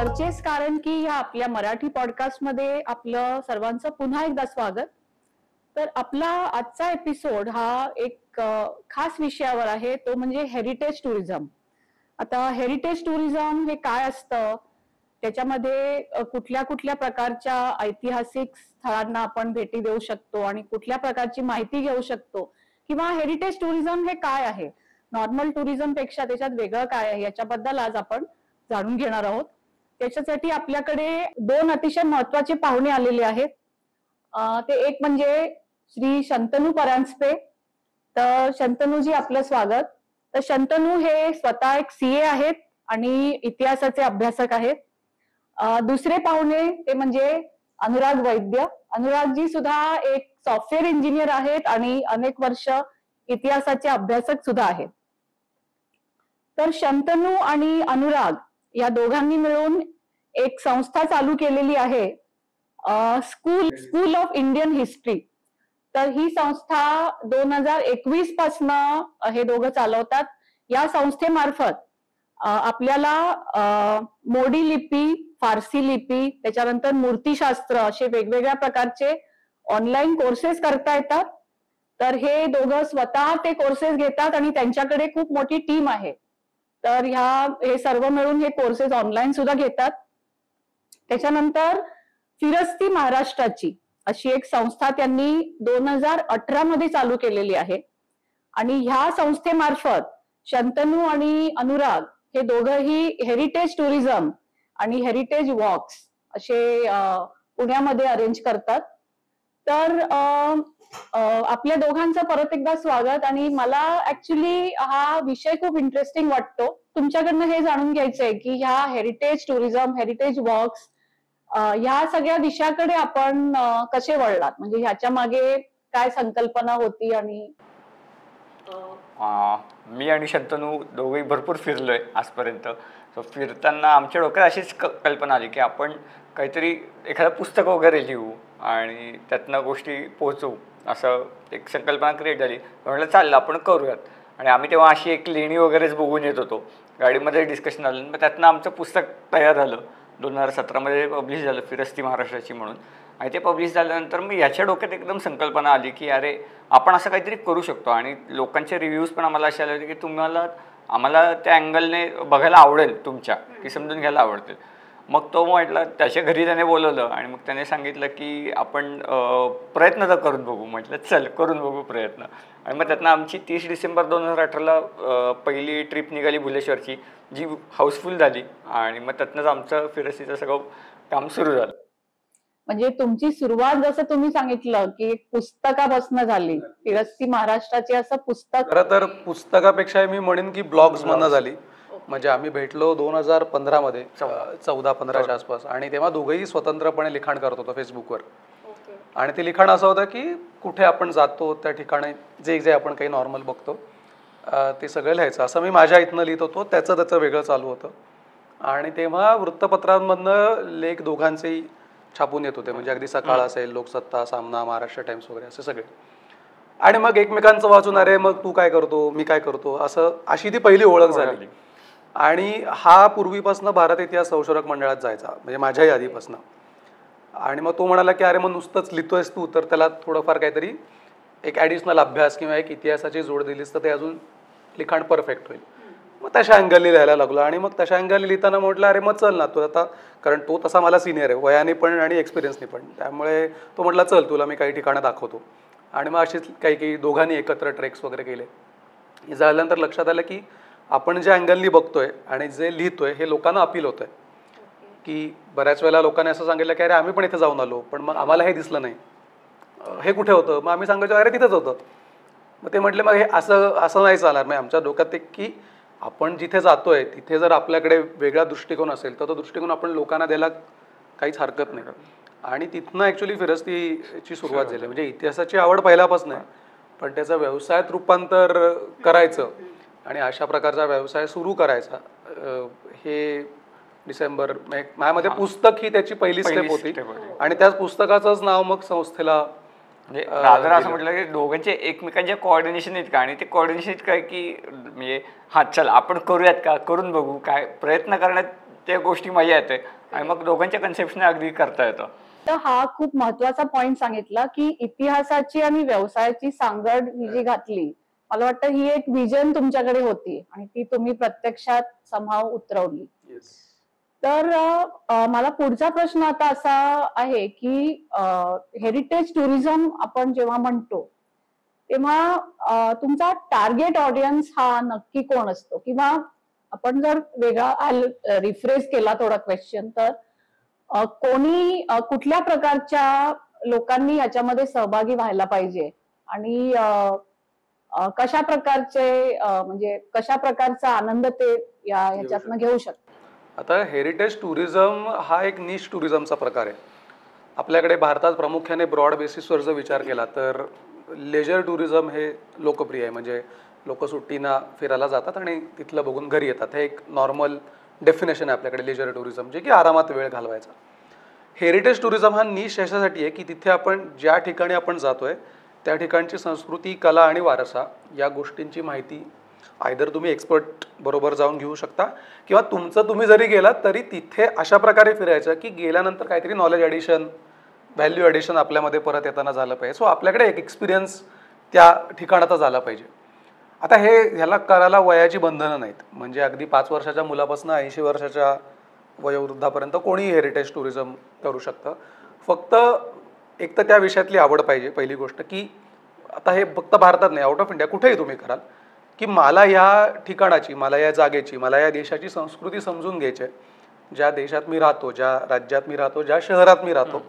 Purchase कारण की ह्या आपल्या मराठी पॉडकास्टमध्ये आपलं सर्वांचं पुन्हा एकदा स्वागत. तर आपला आजचा एपिसोड हा एक खास विषयावर आहे, तो म्हणजे हेरिटेज टुरिझम. आता हेरिटेज टुरिझम हे काय असतं, त्याच्यामध्ये कुठल्या कुठल्या प्रकारच्या ऐतिहासिक स्थळांना आपण भेटी देऊ शकतो आणि कुठल्या प्रकारची माहिती घेऊ शकतो, किंवा हेरिटेज टुरिझम हे काय आहे, नॉर्मल टुरिझम पेक्षा त्याच्यात वेगळं काय आहे, याच्याबद्दल आज आपण जाणून घेणार आहोत. त्याच्यासाठी आपल्याकडे दोन अतिशय महत्वाचे पाहुणे आलेले आहेत. ते एक म्हणजे श्री शंतनू परांजपे. तर शंतनूजी, आपलं स्वागत. तर शंतनू हे स्वतः एक सीए आहेत आणि इतिहासाचे अभ्यासक आहेत. दुसरे पाहुणे ते म्हणजे अनुराग वैद्य. अनुरागजी सुद्धा एक सॉफ्टवेअर इंजिनियर आहेत आणि अनेक वर्ष इतिहासाचे अभ्यासक सुद्धा आहेत. तर शंतनू आणि अनुराग या दोघांनी मिळून एक संस्था चालू केलेली आहे, स्कूल ऑफ इंडियन हिस्ट्री. तर ही संस्था 2021 पासून हे दोघं चालवतात. या संस्थेमार्फत आपल्याला मोडी लिपी, फारसी लिपी, त्याच्यानंतर मूर्तिशास्त्र असे वेगवेगळ्या प्रकारचे ऑनलाईन कोर्सेस करता येतात. तर हे दोघं स्वतः ते कोर्सेस घेतात आणि त्यांच्याकडे खूप मोठी टीम आहे. तर हे सर्व मिळून हे कोर्सेस ऑनलाईन सुद्धा घेतात. त्याच्यानंतर फिरस्ती महाराष्ट्राची अशी एक संस्था त्यांनी 2018 मध्ये चालू केलेली आहे आणि ह्या संस्थेमार्फत शंतनू आणि अनुराग हे दोघंही हेरिटेज टुरिझम आणि हेरिटेज वॉक्स असे पुण्यामध्ये अरेंज करतात. तर आपल्या दोघांचं परत एकदा स्वागत. आणि मला ऍक्च्युली हा विषय खूप इंटरेस्टिंग वाटतो. तुमच्याकडनं हे जाणून घ्यायचंय की ह्या हेरिटेज टुरिझम, हेरिटेज वॉक्स ह्या सगळ्या विषयाकडे आपण कसे वळलात, म्हणजे ह्याच्या मागे काय संकल्पना होती? आणि मी आणि शंतनू दोघेही भरपूर फिरलोय आजपर्यंत. सो फिरताना आमच्या डोक्यात अशीच कल्पना आली की आपण काहीतरी एखादं पुस्तक वगैरे लिहू आणि त्यातनं गोष्टी पोहोचवू, असं एक संकल्पना क्रिएट झाली. म्हटलं चाललं आपण करूयात. आणि आम्ही तेव्हा अशी एक लेणी वगैरेच बघून येत होतो, गाडीमध्ये डिस्कशन झालं. मग त्यातनं आमचं पुस्तक तयार झालं. 2017 पब्लिश झालं, फिरस्ती महाराष्ट्राची म्हणून. आणि ते पब्लिश झाल्यानंतर मग याच्या डोक्यात एकदम संकल्पना आली की अरे आपण असं काहीतरी करू शकतो. आणि लोकांचे रिव्ह्यूज पण आम्हाला असे आले होते की आम्हाला त्या अँगलने बघायला आवडेल तुमच्या, की समजून घ्यायला आवडतील. मग तो म्हटलं, त्याच्या घरी त्याने बोलवलं आणि मग त्याने सांगितलं की आपण प्रयत्न तर करून बघू. म्हटलं चल करून बघू प्रयत्न. आणि मग त्यातनं आमची 30 डिसेंबर 2018 पहिली ट्रिप निघाली भुलेश्वरची, जी हाऊसफुल झाली. आणि मग त्यातनंच आमचं फिरस्तीचं सगळं काम सुरू झालं. म्हणजे तुमची सुरुवात जसं तुम्ही सांगितलं की एक पुस्तकापासून झाली, फिरस्ती महाराष्ट्राची असं पुस्तक. खरं तर पुस्तकापेक्षा मी म्हणेन की ब्लॉग्स मधनं झाली. म्हणजे आम्ही भेटलो 2015 मध्ये, 14-15च्या आसपास. आणि तेव्हा दोघंही स्वतंत्रपणे लिखाण करत होतो फेसबुकवर. आणि ते लिखाण असं होतं की कुठे आपण जातो त्या ठिकाणी जे जे आपण काही नॉर्मल बघतो ते सगळं लिहायचं. असं मी माझ्या इथनं लिहित होतो, त्याचं वेगळं चालू होतं. आणि तेव्हा वृत्तपत्रांमधनं लेख दोघांचेही छापून येत होते. म्हणजे अगदी सकाळ असेल, लोकसत्ता, सामना, महाराष्ट्र टाइम्स वगैरे असे सगळे. आणि मग एकमेकांचं वाचून अरे मग तू काय करतो, मी काय करतो, अशी ती पहिली ओळख झाली. आणि हा पूर्वीपासून भारत इतिहास संशोधक मंडळात जायचा, म्हणजे माझ्याही आधीपासून. आणि मग तो म्हणाला की अरे मग नुसतंच लिहितोयस तू, तर त्याला थोडंफार काहीतरी एक ॲडिशनल अभ्यास किंवा एक इतिहासाची जोड दिलीस तर ते अजून लिखाण परफेक्ट होईल. मग तशा अँगलनी लिहायला लागलो. आणि मग तशा अँगलनी लिहिताना म्हटलं अरे मग चल ना तू आता, कारण तो तसा मला सिनियर आहे वयाने पण आणि एक्सपिरियन्सने पण, त्यामुळे तो म्हटला चल तुला मी काही ठिकाणं दाखवतो. आणि मग अशीच काही दोघांनी एकत्र ट्रेक्स वगैरे केले. झाल्यानंतर लक्षात आलं की आपण ज्या अँगलनी बघतोय आणि जे लिहितोय हे लोकांना अपील होतंय. की बऱ्याच वेळेला लोकांनी असं सांगितलं की अरे आम्ही पण इथे जाऊन आलो, पण मग आम्हाला हे दिसलं नाही, हे कुठे होतं. मग आम्ही सांगायचो अरे तिथंच होतं. मग ते म्हटले मग हे असं नाही चालणार. मग आमच्या डोक्यात एक की आपण जिथे जातोय तिथे जर आपल्याकडे वेगळा दृष्टिकोन असेल तर तो दृष्टिकोन आपण लोकांना द्यायला काहीच हरकत नाही. आणि तिथनं ॲक्च्युली फिरस्तीची सुरुवात झाली. म्हणजे इतिहासाची आवड पहिल्यापासून आहे, पण त्याचं व्यवसायात रूपांतर करायचं आणि अशा प्रकारचा व्यवसाय सुरू करायचा, हे डिसेंबर माझ्यामध्ये पुस्तक ही त्याची पहिली स्टेप होती. आणि त्याच पुस्तकाचंच नाव मग संस्थेला म्हणजे राजा असं म्हटलं की दोघांचे एकमेकांचे कोऑर्डिनेशन आहेत का, आणि ते कोऑर्डिनेशन आहेत काय की म्हणजे हा चल आपण करूयात का, करून बघू, काय प्रयत्न करण्यात त्या गोष्टी मजा येते आणि मग दोघांच्या कन्सेप्टने अगदी करता येतं. तर हा खूप महत्वाचा पॉइंट सांगितला की इतिहासाची आणि व्यवसायाची सांगड ही जी घातली, मला वाटतं ही एक विजन तुमच्याकडे होती आणि ती तुम्ही प्रत्यक्षात समहाव उतरवली. तर मला पुढचा प्रश्न आता असा आहे की हेरिटेज टुरिझम आपण जेव्हा म्हणतो तेव्हा तुमचा टार्गेट ऑडियन्स हा नक्की कोण असतो, किंवा आपण जर वेगळा रिफ्रेश केला थोडा क्वेश्चन, तर कोणी कुठल्या प्रकारच्या लोकांनी याच्यामध्ये सहभागी व्हायला पाहिजे आणि कशा प्रकारचे म्हणजे कशा प्रकारचा आनंद ते ह्याच्यातनं घेऊ शकतात? आता हेरिटेज टुरिझम हा एक निश टुरिझमचा प्रकार आहे. आपल्याकडे भारतात प्रामुख्याने ब्रॉड बेसिसवर जर विचार केला तर लेजर टुरिझम हे लोकप्रिय आहे. म्हणजे लोक सुट्टीना फिरायला जातात आणि तिथलं बघून घरी येतात. हे एक नॉर्मल डेफिनेशन आहे आपल्याकडे लेजर टुरिझम, जे की आरामात वेळ घालवायचा. हेरिटेज टुरिझम हा निश याच्यासाठी आहे की तिथे आपण ज्या ठिकाणी आपण जातोय त्या ठिकाणची संस्कृती, कला आणि वारसा या गोष्टींची माहिती आयदर तुम्ही एक्सपर्ट बरोबर जाऊन घेऊ शकता किंवा तुम्ही जरी गेलात तरी तिथे अशा प्रकारे फिरायचं की गेल्यानंतर काहीतरी नॉलेज ॲडिशन, व्हॅल्यू ॲडिशन आपल्यामध्ये परत येताना झालं पाहिजे. सो आपल्याकडे एक एक्सपिरियन्स त्या ठिकाणाचा झाला पाहिजे. आता ह्याला करायला वयाची बंधनं नाहीत. म्हणजे अगदी 5 वर्षाच्या मुलापासून 80 वर्षाच्या वयोवृद्धापर्यंत कोणीही हेरिटेज टुरिझम करू शकतं. फक्त एक तर त्या विषयातली आवड पाहिजे पहिली गोष्ट, की आता हे फक्त भारतात नाही, आउट ऑफ इंडिया कुठेही तुम्ही कराल, की मला या ठिकाणाची, मला या जागेची, मला या देशाची संस्कृती समजून घ्यायची आहे. ज्या देशात मी राहतो, ज्या राज्यात मी राहतो, ज्या शहरात मी राहतो,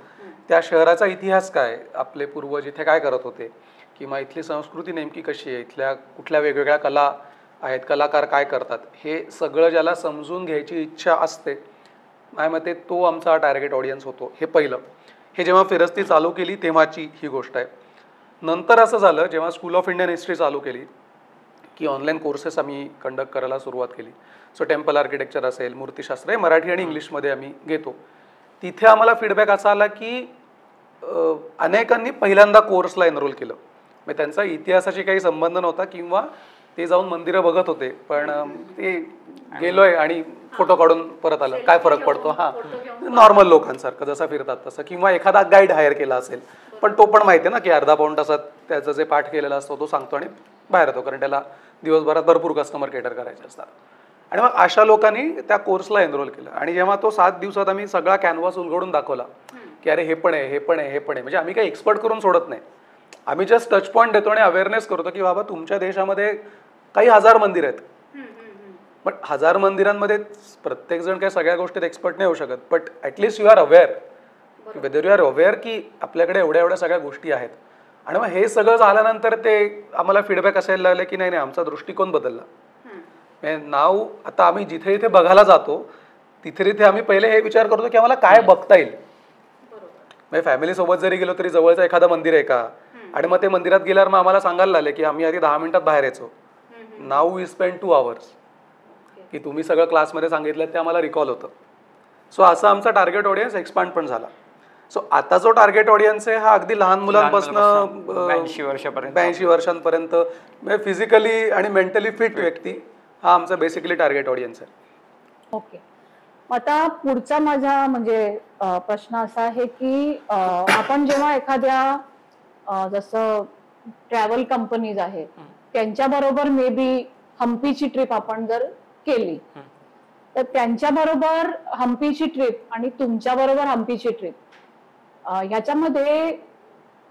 त्या शहराचा इतिहास काय, आपले पूर्वज इथे काय करत होते, किंवा इथली संस्कृती नेमकी कशी आहे, इथल्या कुठल्या वेगवेगळ्या कला आहेत, कलाकार काय करतात, हे सगळं ज्याला समजून घ्यायची इच्छा असते, माझ्या मते तो आमचा टार्गेट ऑडियन्स होतो. हे पहिलं. हे जेव्हा फिरस्ती चालू केली तेव्हाची ही गोष्ट आहे. नंतर असं झालं जेव्हा स्कूल ऑफ इंडियन हिस्ट्री चालू केली की ऑनलाईन कोर्सेस आम्ही कंडक्ट करायला सुरुवात केली. सो टेम्पल आर्किटेक्चर असेल, मूर्तिशास्त्र, हे मराठी आणि इंग्लिशमध्ये आम्ही घेतो. तिथे आम्हाला फीडबॅक असा आला की अनेकांनी पहिल्यांदा कोर्सला एनरोल केलं. म्हणजे त्यांचा इतिहासाशी काही संबंध नव्हता किंवा ते जाऊन मंदिरं बघत होते, पण ते गेलोय आणि फोटो काढून परत आलं, काय फरक पडतो. हां, नॉर्मल लोकांसारखं जसं फिरतात तसं. किंवा एखादा गाईड हायर केला असेल, पण तो पण माहिती आहे ना की अर्धा पाऊण तासात त्याचं जे पाठ केलेला असतो तो सांगतो आणि बाहेर येतो, कारण त्याला दिवसभरात भरपूर कस्टमर केटर करायचे असतात. आणि मग अशा लोकांनी त्या कोर्सला एनरोल केलं. आणि जेव्हा तो 7 दिवसात आम्ही सगळा कॅनव्हास उलगडून दाखवला की अरे हे पण आहे, हे पण आहे, हे पण आहे, म्हणजे आम्ही काही एक्सपर्ट करून सोडत नाही, आम्ही जस्ट टच पॉईंट देतो आणि अवेअरनेस करतो की बाबा तुमच्या देशामध्ये काही 1000 मंदिर आहेत, पण 1000 मंदिरांमध्ये प्रत्येकजण काही सगळ्या गोष्टीत एक्सपर्ट नाही होऊ शकत. But at least you are aware, whether you are aware की आपल्याकडे एवढ्या सगळ्या गोष्टी आहेत. आणि मग हे सगळं झाल्यानंतर ते आम्हाला फीडबॅक असायला लागले की नाही आमचा दृष्टिकोन बदलला. नाव आता आम्ही जिथे जिथे बघायला जातो तिथे तिथे आम्ही पहिले हे विचार करतो की आम्हाला काय बघता येईल. म्हणजे फॅमिलीसोबत जरी गेलो तरी जवळचं एखादं मंदिर आहे का, आणि मग ते मंदिरात गेल्यावर मग आम्हाला सांगायला लागले की आम्ही आधी 10 मिनिटात बाहेर यायचो, नाऊ वी स्पेंड 2 hours, की तुम्ही सगळं क्लासमध्ये सांगितलं ते आम्हाला रिकॉल होतं. सो असं आमचा टार्गेट ऑडियन्स एक्सपांड पण झाला. सो आता जो टार्गेट ऑडियन्स आहे हा अगदी लहान मुलांपासून 82 वर्षांपर्यंत म्हणजे फिजिकली आणि मेंटली फिट व्यक्ती हा आमचा बेसिकली टार्गेट ऑडियन्स आहे. ओके. आता पुढचा माझा म्हणजे प्रश्न असा आहे की आपण जेव्हा एखाद्या जसं ट्रॅव्हल कंपनीज आहेत त्यांच्या बरोबर मे बी हम्पीची ट्रिप आपण जर केली, तर त्यांच्या बरोबर हम्पीची ट्रिप आणि तुमच्या बरोबर हम्पीची ट्रिप ह्याच्यामध्ये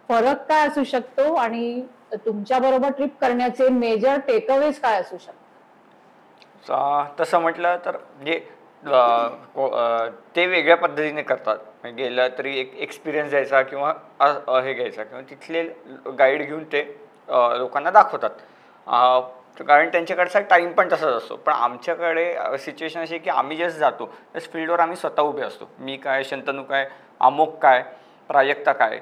फरक काय असू शकतो आणि तुमच्या बरोबर ट्रिप करण्याचे मेजर टेकअवेज काय असू शकतात? तसं म्हटलं तर म्हणजे ते वेगळ्या पद्धतीने करतात. गेलं तरी एक एक्सपिरियन्स द्यायचा किंवा हे घ्यायचा किंवा तिथले गाईड घेऊन ते लोकांना दाखवतात, कारण त्यांच्याकडचा टाईम पण तसाच असतो. पण आमच्याकडे सिच्युएशन अशी की आम्ही जस्ट जातो त्याच फील्डवर आम्ही स्वतः उभे असतो. मी काय, शंतनू काय, अमोक काय, प्राजक्ता काय,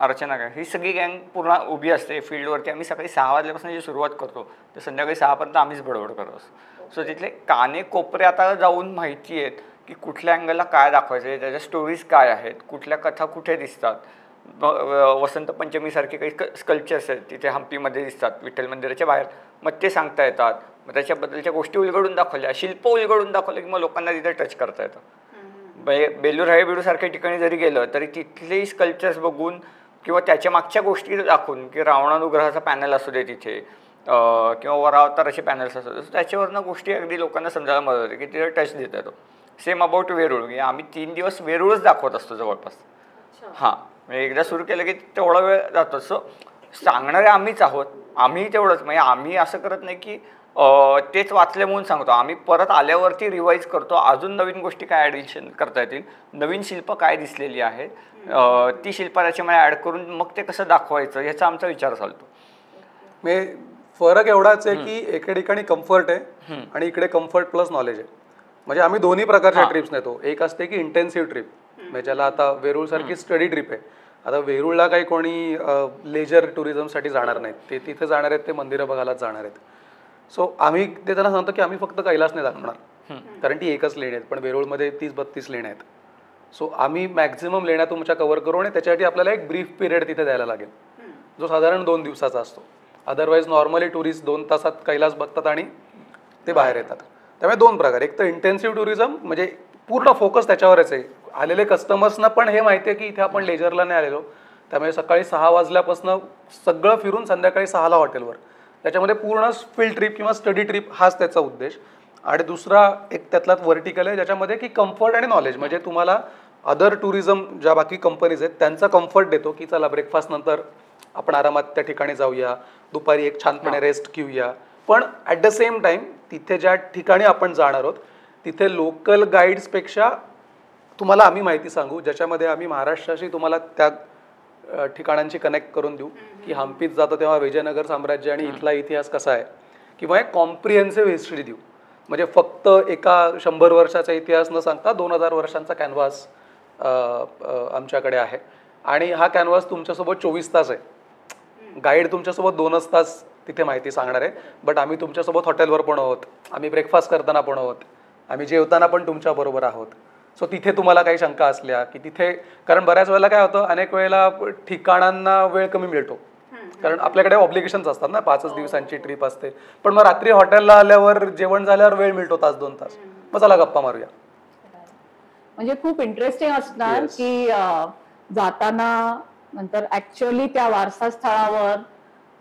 अर्चना काय, ही सगळी गँग पूर्ण उभी असते फील्डवरती. आम्ही सकाळी 6 वाजल्यापासून जी सुरुवात करतो तर संध्याकाळी 6 पर्यंत आम्हीच बडबड करत असतो. सो तिथले काने कोपरे आता जाऊन माहिती आहेत की कुठल्या अँगलला काय दाखवायचं आहे, त्याच्या स्टोरीज काय आहेत, कुठल्या कथा कुठे दिसतात. वसंत पंचमीसारखे काही स्कल्पचर्स आहेत तिथे हम्पीमध्ये दिसतात विठ्ठल मंदिराच्या बाहेर, मग ते सांगता येतात. मग त्याच्याबद्दलच्या गोष्टी उलगडून दाखवल्या, शिल्प उलगडून दाखवलं की मग लोकांना तिथे टच करता येतं. बेलूर हळेबीडू सारख्या ठिकाणी जरी गेलं तरी तिथलेही स्कल्पचर्स बघून किंवा त्याच्या मागच्या गोष्टी दाखवून, की रावणानुग्रहाचा पॅनल असू दे तिथे किंवा वरावताराचे पॅनल्स असू दे, त्याच्यावरनं गोष्टी अगदी लोकांना समजायला मदत होते की तिथे टच देता येतो. सेम अबाउट वेरूळ, की आम्ही 3 दिवस वेरूळच दाखवत असतो जवळपास. हां, म्हणजे एकदा सुरू केलं की तेवढा वेळ जातो. सो सांगणारे आम्हीच आहोत, आम्ही तेवढंच, म्हणजे आम्ही असं करत नाही की तेच वाचले म्हणून सांगतो, आम्ही परत आल्यावरती रिवाईज करतो, अजून नवीन गोष्टी काय ॲडिशन करता येतील, नवीन शिल्प काय दिसलेली आहेत, ती शिल्प त्याच्यामध्ये ॲड करून मग ते कसं दाखवायचं याचा आमचा विचार चालतो. म्हणजे फरक एवढाच आहे की एके ठिकाणी कम्फर्ट आहे आणि इकडे कम्फर्ट प्लस नॉलेज आहे. म्हणजे आम्ही दोन्ही प्रकारच्या ट्रिप्स नेतो. एक असते की इंटेन्सिव्ह ट्रिप, म्हणजे ज्याला आता वेरूळ सारखी स्टडी ट्रिप आहे. आता वेरूळला काही कोणी लेजर टुरिझमसाठी जाणार नाहीत, ते तिथे जाणार आहेत, ते मंदिरं बघायलाच जाणार आहेत. सो आम्ही ते त्यांना सांगतो की आम्ही फक्त कैलास नाही दाखवणार, कारण ती एकच लेणी आहेत, पण वेरूळमध्ये 30-32 लेण्या आहेत. सो आम्ही मॅक्झिमम लेण्या तुमच्या कव्हर करू आणि त्याच्यासाठी आपल्याला एक ब्रीफ पिरियड तिथे द्यायला लागेल, जो साधारण 2 दिवसाचा असतो. अदरवाईज नॉर्मली टुरिस्ट 2 तासात कैलास बघतात आणि ते बाहेर येतात. त्यामुळे 2 प्रकार, एक तर इंटेन्सिव्ह टुरिझम, म्हणजे पूर्ण फोकस त्याच्यावरच आहे. आलेले कस्टमर्सना पण हे माहिती आहे की इथे आपण लेजरला नाही आलेलो, त्यामुळे सकाळी 6 वाजल्यापासून सगळं फिरून संध्याकाळी 6ला हॉटेलवर. त्याच्यामध्ये पूर्ण फील्ड ट्रिप किंवा स्टडी ट्रिप हाच त्याचा उद्देश. आणि दुसरा एक त्यातलाच व्हर्टिकल आहे ज्याच्यामध्ये की कम्फर्ट आणि नॉलेज, म्हणजे तुम्हाला अदर टुरिझम ज्या बाकी कंपनीज आहेत त्यांचा कम्फर्ट देतो की चला ब्रेकफास्ट नंतर आपण आरामात त्या ठिकाणी जाऊया, दुपारी एक छानपणे रेस्ट घेऊया. पण ॲट द सेम टाईम तिथे ज्या ठिकाणी आपण जाणार आहोत तिथे लोकल गाईड्सपेक्षा तुम्हाला आम्ही माहिती सांगू, ज्याच्यामध्ये आम्ही महाराष्ट्राशी तुम्हाला त्या ठिकाणांची कनेक्ट करून देऊ की हम्पीत जातो तेव्हा विजयनगर साम्राज्य आणि इथला इतिहास कसा आहे, किंवा एक कॉम्प्रिहेन्सिव्ह हिस्ट्री देऊ. म्हणजे फक्त एका 100 वर्षाचा इतिहास न सांगता 2000 वर्षांचा कॅनव्हास आमच्याकडे आहे. आणि हा कॅनव्हास तुमच्यासोबत 24 तास आहे. गाईड तुमच्यासोबत 2च तास तिथे माहिती सांगणार आहे, बट आम्ही तुमच्यासोबत हॉटेलवर पण आहोत, आम्ही ब्रेकफास्ट करताना पण आहोत, आम्ही जेवताना पण तुमच्याबरोबर आहोत. सो तिथे तुम्हाला काही शंका असल्या की तिथे, कारण बऱ्याच वेळेला काय होतं, अनेक वेळेला ठिकाणांना वेळ कमी मिळतो, कारण आपल्याकडे ऑब्लिगेशन्स असतात ना, 5 दिवसांची ट्रिप असते. पण मग रात्री हॉटेलला आल्यावर जेवण झाल्यावर वेळ मिळतो 1-2 तास, मग चला गप्पा मारूया. म्हणजे खूप इंटरेस्टिंग असणार की जाताना नंतर ऍक्च्युअली त्या वारसा स्थळावर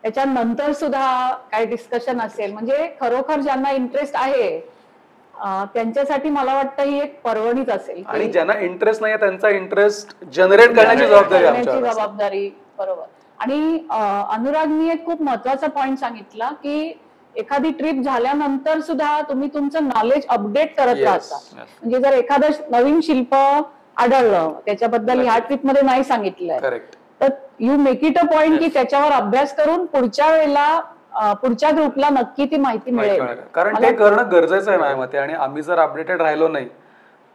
त्याच्यानंतर सुद्धा काही डिस्कशन असेल. म्हणजे खरोखर ज्यांना इंटरेस्ट आहे त्यांच्यासाठी मला वाटतं ही एक पर्वणीच असेल. आणि ज्यांना इंटरेस्ट नाही त्यांचा इंटरेस्ट जनरेट करण्याची जबाबदारी. बरोबर. आणि अनुरागनी एक खूप महत्वाचा पॉइंट सांगितला की एखादी ट्रिप झाल्यानंतर सुद्धा तुम्ही तुमचं नॉलेज अपडेट करत राहता. म्हणजे जर एखादं नवीन शिल्प आढळलं त्याच्याबद्दल ह्या ट्रिप मध्ये नाही सांगितलंय तर you make it a point की त्याच्यावर अभ्यास करून पुढच्या वेळेला पुढच्या ग्रुपला नक्की ती माहिती मिळेल, कारण ते करणं गरजेचं आहे माझ्या मते. आणि आम्ही जर अपडेटेड राहिलो नाही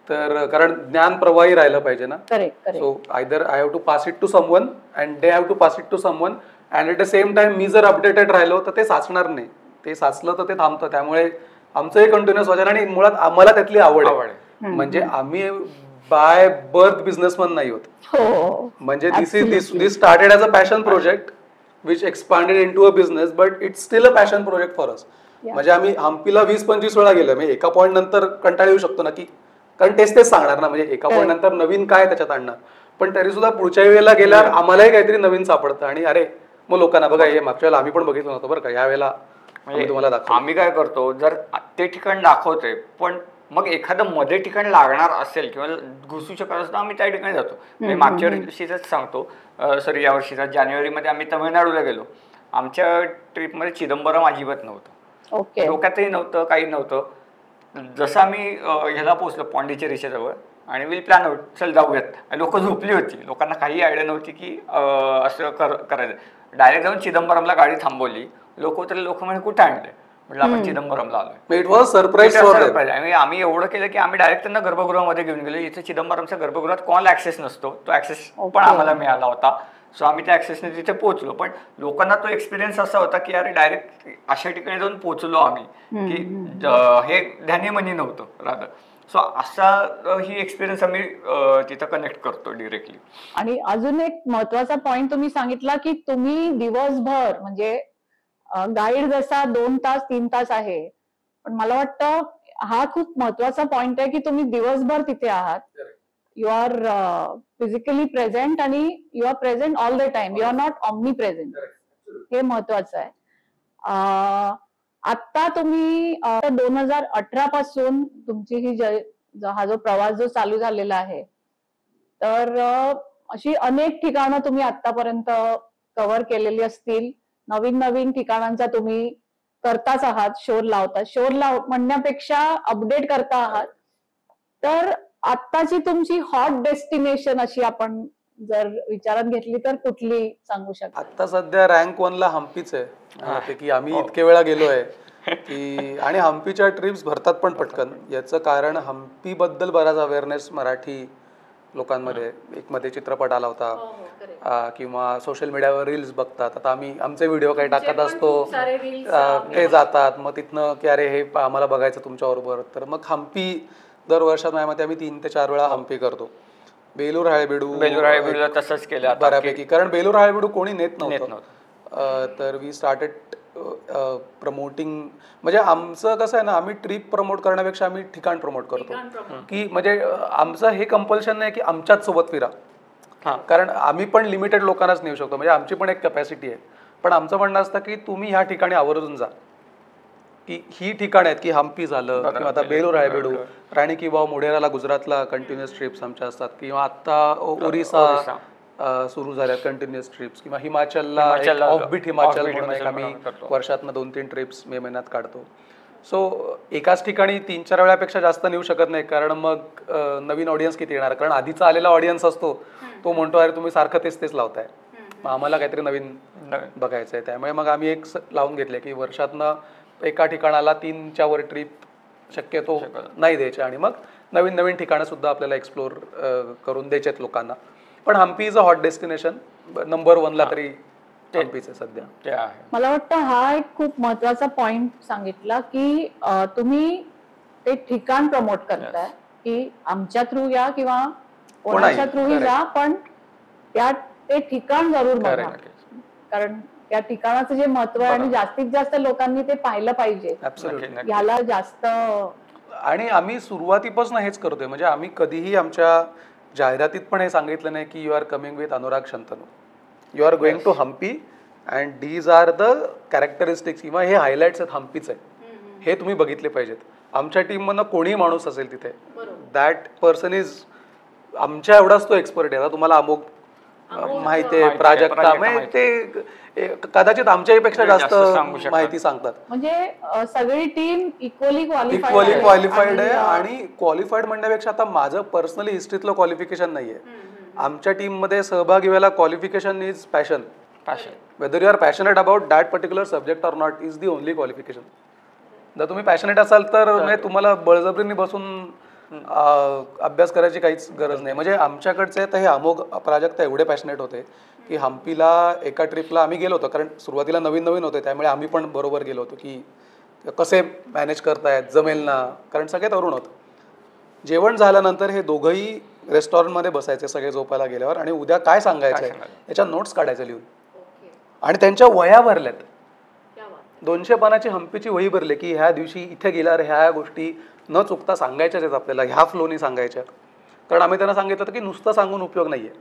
तर, कारण ज्ञान प्रवाही राहिलं पाहिजे ना. So either I have to pass it to someone and they have to pass it to someone, and at the same time मी जर अपडेटेड राहिलो तर ते साचणार नाही, ते साचलं तर ते थांबतं. त्यामुळे आमचंही कंटिन्युअस वाचन, आणि मुळात आम्हाला त्यातली आवड आहे. म्हणजे आम्ही बाय बर्थ बिझनेसमन नाही होत. म्हणजे this started as a passion project which expanded into a business, but it's still a passion project for us. म्हणजे आम्ही हम्पीला 20-25 वेळा गेलो. म्हणजे एका पॉईंट नंतर कंटाळा येऊ शकतो ना, की कारण तेच सांगणार ना, म्हणजे एका पॉईंट नंतर नवीन काय त्याच्यात आणणार. पण तरी सुद्धा पुढच्या वेळेला गेल्यावर आम्हालाही काहीतरी नवीन सापडतं, आणि अरे मग लोकांना बघा हे मागच्या वेळेला आम्ही पण बघितलं नव्हतं बरं का, या वेळेला तुम्हाला दाखव. आम्ही काय करतो, जर ते ठिकाण दाखवतोय पण मग एखादं मध्ये ठिकाण लागणार असेल किंवा घुसू शकत असेल तर आम्ही त्या ठिकाणी जातो. मी मागच्या वर्षीच सांगतो, सॉरी या वर्षीचा जानेवारीमध्ये आम्ही तमिळनाडूला गेलो. आमच्या ट्रिपमध्ये चिदंबरम अजिबात नव्हतं, डोक्यातही नव्हतं, काही नव्हतं. जसं आम्ही ह्याला पोहोचलो पॉंडिचेरीच्या जवळ आणि विल प्लॅन आउट, चल जाऊयात. लोक झोपली होती, लोकांना काही आयडिया नव्हती की असं करायचं. डायरेक्ट जाऊन चिदंबरमला गाडी थांबवली. लोक उतरले, लोक म्हणजे कुठे आणले, म्हटलं आपण चिदंबरमला आलोय. It was surprise. आम्ही एवढं केलं की आम्ही डायरेक्ट त्यांना गर्भगृहामध्ये घेऊन गेलो. इथे चिदंबरमच्या गर्भगृहात कोणाला ऍक्सेस नसतो, तो ऍक्सेस पण आम्हाला मिळाला होता. सो आम्ही त्या ऍक्सेसने तिथे पोहोचलो. पण लोकांना तो एक्सपिरियन्स असा होता की अरे डायरेक्ट अशा ठिकाणी जाऊन पोहोचलो आम्ही की हे ध्यानीमनी नव्हतं रादर. सो असा ही एक्सपिरियन्स आम्ही तिथं कनेक्ट करतो डिरेक्टली. आणि अजून एक महत्वाचा पॉइंट तुम्ही सांगितला की तुम्ही दिवसभर, म्हणजे गाईड जसा 2 तास 3 तास आहे पण मला वाटतं हा खूप महत्वाचा पॉइंट आहे की तुम्ही दिवसभर तिथे आहात. यू आर फिजिकली प्रेझेंट आणि you are present all the time. You are not omnipresent. हे महत्वाचं आहे. आता तुम्ही 2018 पासून तुमची ही हा जो प्रवास जो चालू झालेला आहे, तर अशी अनेक ठिकाणं तुम्ही आतापर्यंत कव्हर केलेली असतील. नवीन नवीन ठिकाणांचा तुम्ही करताच आहात, शोध लावतात. शोध म्हणण्यापेक्षा अपडेट करता आहात. तर आत्ताची तुमची हॉट डेस्टिनेशन अशी आपण जर विचारात घेतली तर कुठली सांगू शकता? आता सध्या रँक 1 ला हम्पीच आहे, की आम्ही इतके वेळा गेलोय की आणि हम्पीच्या ट्रिप्स भरतात पण पटकन. याचं कारण हम्पी बद्दल बराच अवेअरनेस मराठी लोकांमध्ये, एक मध्ये चित्रपट आला होता किंवा सोशल मीडियावर रील्स बघतात. आता आम्ही आमचे व्हिडिओ काही टाकत असतो, ते जातात मग तिथनं की अरे हे आम्हाला बघायचं तुमच्याबरोबर. तर मग हम्पी दर वर्षात माझ्यामध्ये आम्ही 3 ते 4 वेळा हम्पी करतो. बेलूर हळेबीडू तसंच केलं बऱ्यापैकी, कारण बेलूर हळेबीडू कोणी नेत नव्हतं. तर वी स्टार्टेड प्रमोटिंग. म्हणजे आमचं कसं आहे ना, आम्ही ट्रिप प्रमोट करण्यापेक्षा आम्ही ठिकाण प्रमोट करतो. की म्हणजे आमचं हे कंपल्शन नाही की आमच्याच सोबत फिरा, कारण आम्ही पण लिमिटेड लोकांनाच नेऊ शकतो. म्हणजे आमची पण एक कॅपॅसिटी आहे. पण आमचं म्हणणं असतं की तुम्ही ह्या ठिकाणी आवर्जून जा, की ही ठिकाण आहेत की हम्पी झालं किंवा आता बेलूर हळेबीडू, राणी की वाव, मोढेराला गुजरातला कंटिन्युअस ट्रिप्स आमच्या असतात, किंवा आता ओरिसा सुरू झाल्यात कंटिन्युअस ट्रिप्स, किंवा हिमाचलला ऑफबीट हिमाचल म्हणून एक आम्ही वर्षातनं 2-3 ट्रिप्स मे महिन्यात काढतो. सो एकाच ठिकाणी 3-4 वेळापेक्षा जास्त नेऊ शकत नाही, कारण मग नवीन ऑडियन्स किती येणार. कारण आधीचा आलेला ऑडियन्स असतो तो म्हणतो अरे तुम्ही सारखं तेच लावताय, मग आम्हाला काहीतरी नवीन बघायचं आहे. त्यामुळे मग आम्ही एक लावून घेतले की वर्षातनं एका ठिकाणाला 3च्या वर ट्रिप शक्यतो नाही द्यायचे, आणि मग नवीन नवीन ठिकाणं सुद्धा आपल्याला एक्सप्लोर करून द्यायचे लोकांना. पण Hampi is a hot destination. Number 1 ला तरी हम्पीच आहे सध्या. मला वाटतं हा एक खूप महत्वाचा पॉइंट सांगितला की तुम्ही ते ठिकाण प्रमोट करताय, की आमच्या थ्रू या किंवा कोणाच्या थ्रूही जा, पण ते ठिकाण जरूर बघा, कारण त्या ठिकाणाचं जे महत्व आहे आणि जास्तीत जास्त लोकांनी ते पाहिलं पाहिजे. ह्याला जास्त. आणि आम्ही सुरुवातीपासून हेच करतोय. म्हणजे आम्ही कधीही आमच्या जाहिरातीत पण हे सांगितलं नाही की you are coming with Anurag Shantanu, you are going to Hampi and these are the characteristics, किंवा हे हायलाइट्स आहेत हम्पीचे, हे तुम्ही बघितले पाहिजेत. आमच्या टीममधनं कोणीही माणूस असेल तिथे, दॅट पर्सन इज आमच्या एवढाच तो एक्सपर्ट आहे. तुम्हाला अमुक माहिती आहे, प्राजक्ता, म्हणजे ते कदाचित आमच्यापेक्षा जास्त माहिती सांगतात. म्हणजे सगळी टीम इक्वली क्वालिफाईड आहे. आणि क्वालिफाईड म्हणण्यापेक्षा आता माझं पर्सनली हिस्ट्रीतलं क्वालिफिकेशन नाहीये. आमच्या टीम मध्ये सहभागी व्हायला qualification is passion. Whether you are passionate about that particular subject or not is the only qualification. जर तुम्ही पॅशनेट असाल तर तुम्हाला बळजबरीने बसून अभ्यास करायची काहीच गरज नाही. म्हणजे आमच्याकडचे तर हे अमोघ प्राजक्ता एवढे पॅशनेट होते की हम्पीला एका ट्रिपला आम्ही गेलो होतो, कारण सुरुवातीला नवीन नवीन होते, त्यामुळे आम्ही पण बरोबर गेलो होतो की कसे मॅनेज करतायत, जमेल ना, कारण सगळे तरुण होतं. जेवण झाल्यानंतर हे दोघंही रेस्टॉरंटमध्ये बसायचे सगळे झोपायला गेल्यावर, आणि उद्या काय सांगायचं आहे याच्या नोट्स काढायच्या लिहून, आणि त्यांच्या वह्या भरल्यात. 200 पानाची हम्पीची वही भरली की ह्या दिवशी इथे गेल्यावर ह्या गोष्टी न चुकता सांगायच्याच आहेत आपल्याला, ह्या फ्लोनी सांगायच्या. कारण आम्ही त्यांना सांगितलं होतं की नुसतं सांगून उपयोग नाही आहे,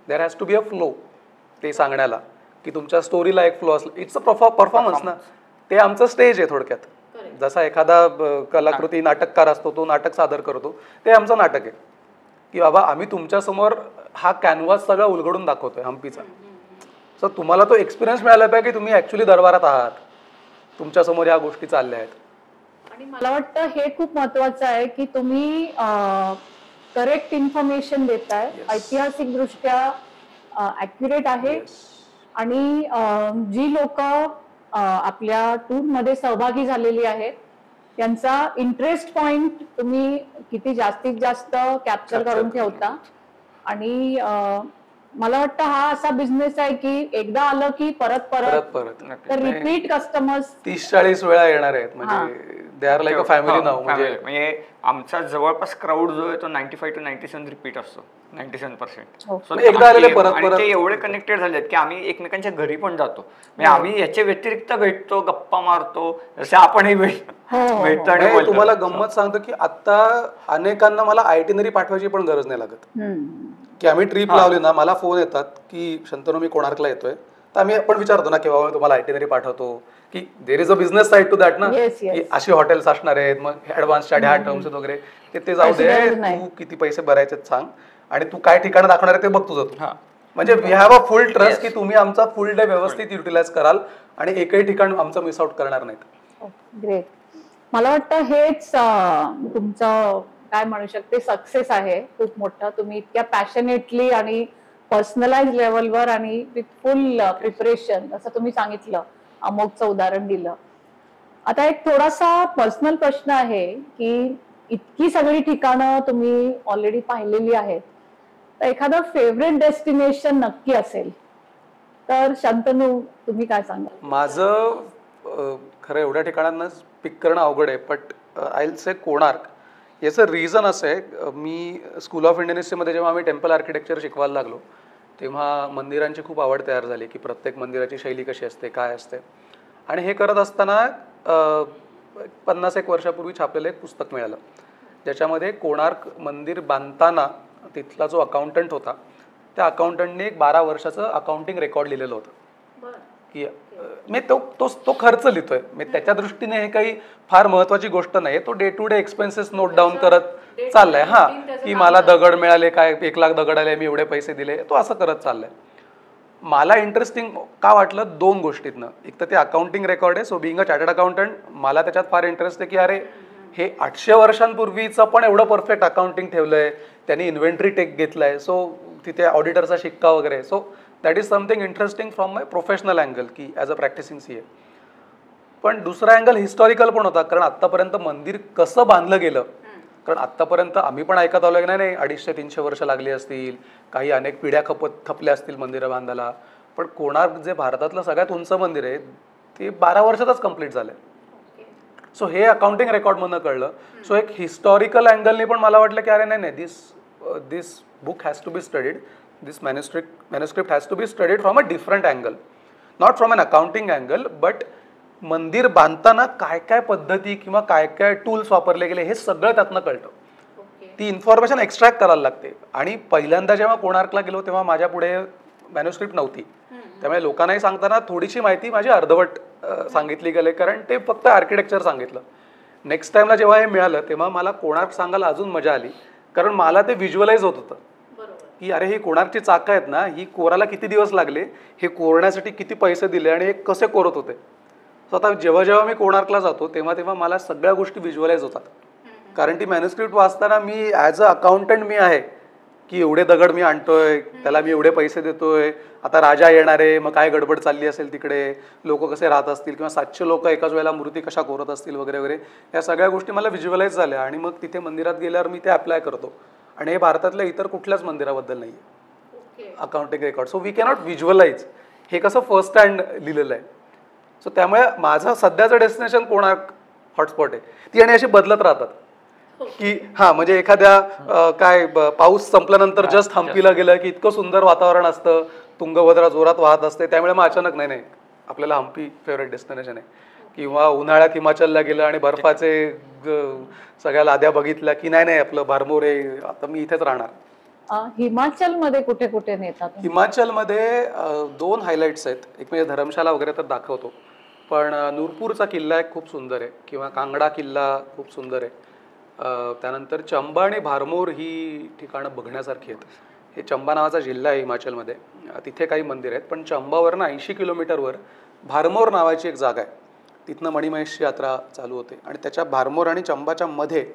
there has to be a flow ते सांगण्याला, की तुमच्या स्टोरीला एक फ्लो असला. इट्स अ परफॉर्मन्स ना, ते आमचं स्टेज आहे थोडक्यात. जसा एखादा कलाकृती नाटककार असतो, तो नाटक सादर करतो, ते आमचं नाटक आहे की बाबा आम्ही तुमच्यासमोर हा कॅनव्हास सगळा उलगडून दाखवतोय हम्पीचा. सो तुम्हाला तो एक्सपिरियन्स मिळाला पाहिजे की तुम्ही ॲक्च्युली दरबारात आहात, तुमच्यासमोर ह्या गोष्टी चालल्या आहेत. आणि मला वाटतं हे खूप महत्वाचं आहे की तुम्ही करेक्ट इन्फॉर्मेशन देताय, ऐतिहासिक दृष्ट्या ॲक्युरेट आहे. आणि जी लोक आपल्या टूर मध्ये सहभागी झालेली आहेत त्यांचा इंटरेस्ट पॉइंट तुम्ही किती जास्तीत जास्त कॅप्चर करून ठेवता. आणि मला वाटतं हा असा बिझनेस आहे की एकदा आलं की परत तर रिपीट कस्टमर्स 30-40 वेळा येणार आहेत. म्हणजे they are like a family नाव. म्हणजे आमचा जवळपास क्राऊड जो आहे तो 95 to 97 रिपीट असतो, 97%. एकदा आलेले परत आणि ते एवढे कनेक्टेड झालेत की आम्ही एकमेकांच्या घरी पण जातो. म्हणजे आम्ही याच्या व्यतिरिक्त भेटतो, गप्पा मारतो, जसे आपणही भेटतो. आणि तुम्हाला गंमत सांगतो की आता अनेकांना मला आयटिनरी पाठवायची पण गरज नाही लागत. की आम्ही ट्रिप लावली ना, मला फोन येतात की शंतनू मी कोणार्कला येतोय, तर आम्ही आपण विचारतो ना की बाबा मी तुम्हाला आयटिनरी पाठवतो, की there is a business side to that ना, की अशी हॉटेल्स असणार आहेत, मग ऍडव्हान्सच्या ह्या टर्म्स वगैरे ते जाऊ दे, तू किती पैसे भरायचे सांग आणि तू काय ठिकाण दाखवणार आहे ते बघ तुझं. म्हणजे we have a full trust की तुम्ही आमचा फुल डे व्यवस्थित युटिलाइज कराल आणि एकही ठिकाण आमचं मिस आउट करणार नाहीत. ग्रेट. मला वाटतं हेच तुमचं काय म्हणू शकते सक्सेस आहे खूप मोठा. तुम्ही इतक्या पॅशनेटली आणि पर्सनलाइज लेवलवर आणि विथ फुल प्रिपरेशन, असं तुम्ही सांगितलं, अमोघचं उदाहरण दिलं. आता एक थोडासा पर्सनल प्रश्न आहे की इतकी सगळी ठिकाणं तुम्ही ऑलरेडी पाहिलेली आहेत, तर एखादं फेवरेट डेस्टिनेशन नक्की असेल तर शंतनू तुम्ही काय सांगाल? माझं खरं एवढ्या ठिकाणांना पिक करणं अवघड आहे, but I will say Konark. याचं रिझन असं आहे, मी स्कूल ऑफ इंडियन हिस्ट्रीमध्ये जेव्हा आम्ही टेम्पल आर्किटेक्चर शिकवायला लागलो तेव्हा मंदिरांची खूप आवड तयार झाली की प्रत्येक मंदिराची शैली कशी असते, काय असते. आणि हे करत असताना 50-1 वर्षापूर्वी छापलेलं एक पुस्तक मिळालं, ज्याच्यामध्ये कोणार्क मंदिर बांधताना तिथला जो अकाउंटंट होता त्या अकाउंटंटने एक 12 वर्षाचं अकाउंटिंग रेकॉर्ड लिहिलेलं होतं. की मी तो खर्च लिहितोय, मी त्याच्या दृष्टीने हे काही फार महत्वाची गोष्ट नाही, तो day to day expenses note down करत चाललाय. की मला दगड मिळाले, काय 1 लाख दगड आले, मी एवढे पैसे दिले, तो असं करत चाललाय. मला इंटरेस्टिंग का वाटलं 2 गोष्टीतनं. एक तर ते अकाउंटिंग रेकॉर्ड आहे, so being a chartered accountant मला त्याच्यात फार इंटरेस्ट आहे की अरे हे 800 वर्षांपूर्वीचं पण एवढं परफेक्ट अकाउंटिंग ठेवलंय, त्यांनी इन्व्हेंटरी टेक घेतलाय, सो तिथे ऑडिटरचा शिक्का वगैरे. So that is something interesting from my professional angle की ॲज अ प्रॅक्टिसिंग CA. पण दुसरा अँगल हिस्टॉरिकल पण होता, कारण आत्तापर्यंत मंदिर कसं बांधलं गेलं, कारण आत्तापर्यंत आम्ही पण ऐकत आलो की नाही 250-300 वर्ष लागली असतील, काही अनेक पिढ्या खपल्या असतील मंदिरं बांधायला, पण कोणार्क जे भारतातलं सगळ्यात उंच मंदिर आहे ते 12 वर्षातच कम्प्लीट झालंय. सो हे अकाउंटिंग रेकॉर्डमधनं कळलं. सो एक हिस्टॉरिकल अँगलने पण मला वाटलं की अरे नाही this book has to be studied, this manuscript has to be studied from a different angle, not from an accounting angle, but मंदिर बांधताना काय काय पद्धती किंवा काय काय टूल्स वापरले गेले हे सगळं त्यातनं कळतं. ती इन्फॉर्मेशन एक्स्ट्रॅक्ट करायला लागते. आणि पहिल्यांदा जेव्हा कोणार्कला गेलो तेव्हा माझ्या पुढे मॅन्युस्क्रिप्ट नव्हती, त्यामुळे लोकांनाही सांगताना थोडीशी माहिती माझी अर्धवट सांगितली गेली, कारण ते फक्त आर्किटेक्चर सांगितलं. नेक्स्ट टाइमला जेव्हा हे मिळालं तेव्हा मला कोणार्क सांगायला अजून मजा आली, कारण मला ते व्हिज्युअलाइज होत होतं की अरे ही कोणार्कची चाकं आहेत ना, ही कोरायला किती दिवस लागले, हे कोरण्यासाठी किती पैसे दिले आणि हे कसे कोरत होते. सो आता जेव्हा मी कोणार्कला जातो तेव्हा मला सगळ्या गोष्टी व्हिज्युअलाइज होतात, कारण ती मॅन्युस्क्रिप्ट वाचताना मी ॲज अ अकाउंटंट मी आहे की एवढे दगड मी आणतोय, त्याला मी एवढे पैसे देतोय, आता राजा येणार आहे, मग काय गडबड चालली असेल तिकडे, लोक कसे राहत असतील, किंवा 700 लोक एकाच वेळेला मूर्ती कशा कोरत असतील वगैरे वगैरे, या सगळ्या गोष्टी मला व्हिज्युअलाइज झाल्या. आणि मग तिथे मंदिरात गेल्यावर मी ते अप्लाय करतो. आणि हे भारतातल्या इतर कुठल्याच मंदिराबद्दल नाही आहे accounting record. So we cannot visualize. हे कसं फर्स्ट हँड लिहिलेलं आहे. सो त्यामुळे माझं सध्याचं डेस्टिनेशन कोणार्क हॉटस्पॉट आहे. ती आणि अशी बदलत राहतात की म्हणजे एखाद्या काय पाऊस संपल्यानंतर जस्ट हम्पीला गेलं की इतकं सुंदर वातावरण असतं, तुंगभद्रा जोरात वाहत असते, त्यामुळे मग अचानक नाही आपल्याला हम्पी फेवरेट डेस्टिनेशन आहे. किंवा उन्हाळ्यात हिमाचलला गेलं आणि बर्फाचे सगळ्या लाद्या बघितल्या की नाही आपलं भारमोर आहे, आता मी इथेच राहणार. हिमाचलमध्ये कुठे कुठे नेतात? हिमाचलमध्ये 2 हायलाइट्स आहेत. एक म्हणजे धर्मशाला वगैरे तर दाखवतो, पण नूरपूरचा किल्ला एक खूप सुंदर आहे, किंवा कांगडा किल्ला खूप सुंदर आहे. त्यानंतर चंबा आणि भारमोर ही ठिकाणं बघण्यासारखी आहेत. हे चंबा नावाचा जिल्हा आहे हिमाचलमध्ये, तिथे काही मंदिर आहेत. पण चंबावरनं 80 किलोमीटरवर भारमोर नावाची एक जागा आहे, तिथनं मणिमहेशची यात्रा चालू होते. आणि त्याच्या भारमोर आणि चंबाच्या मध्ये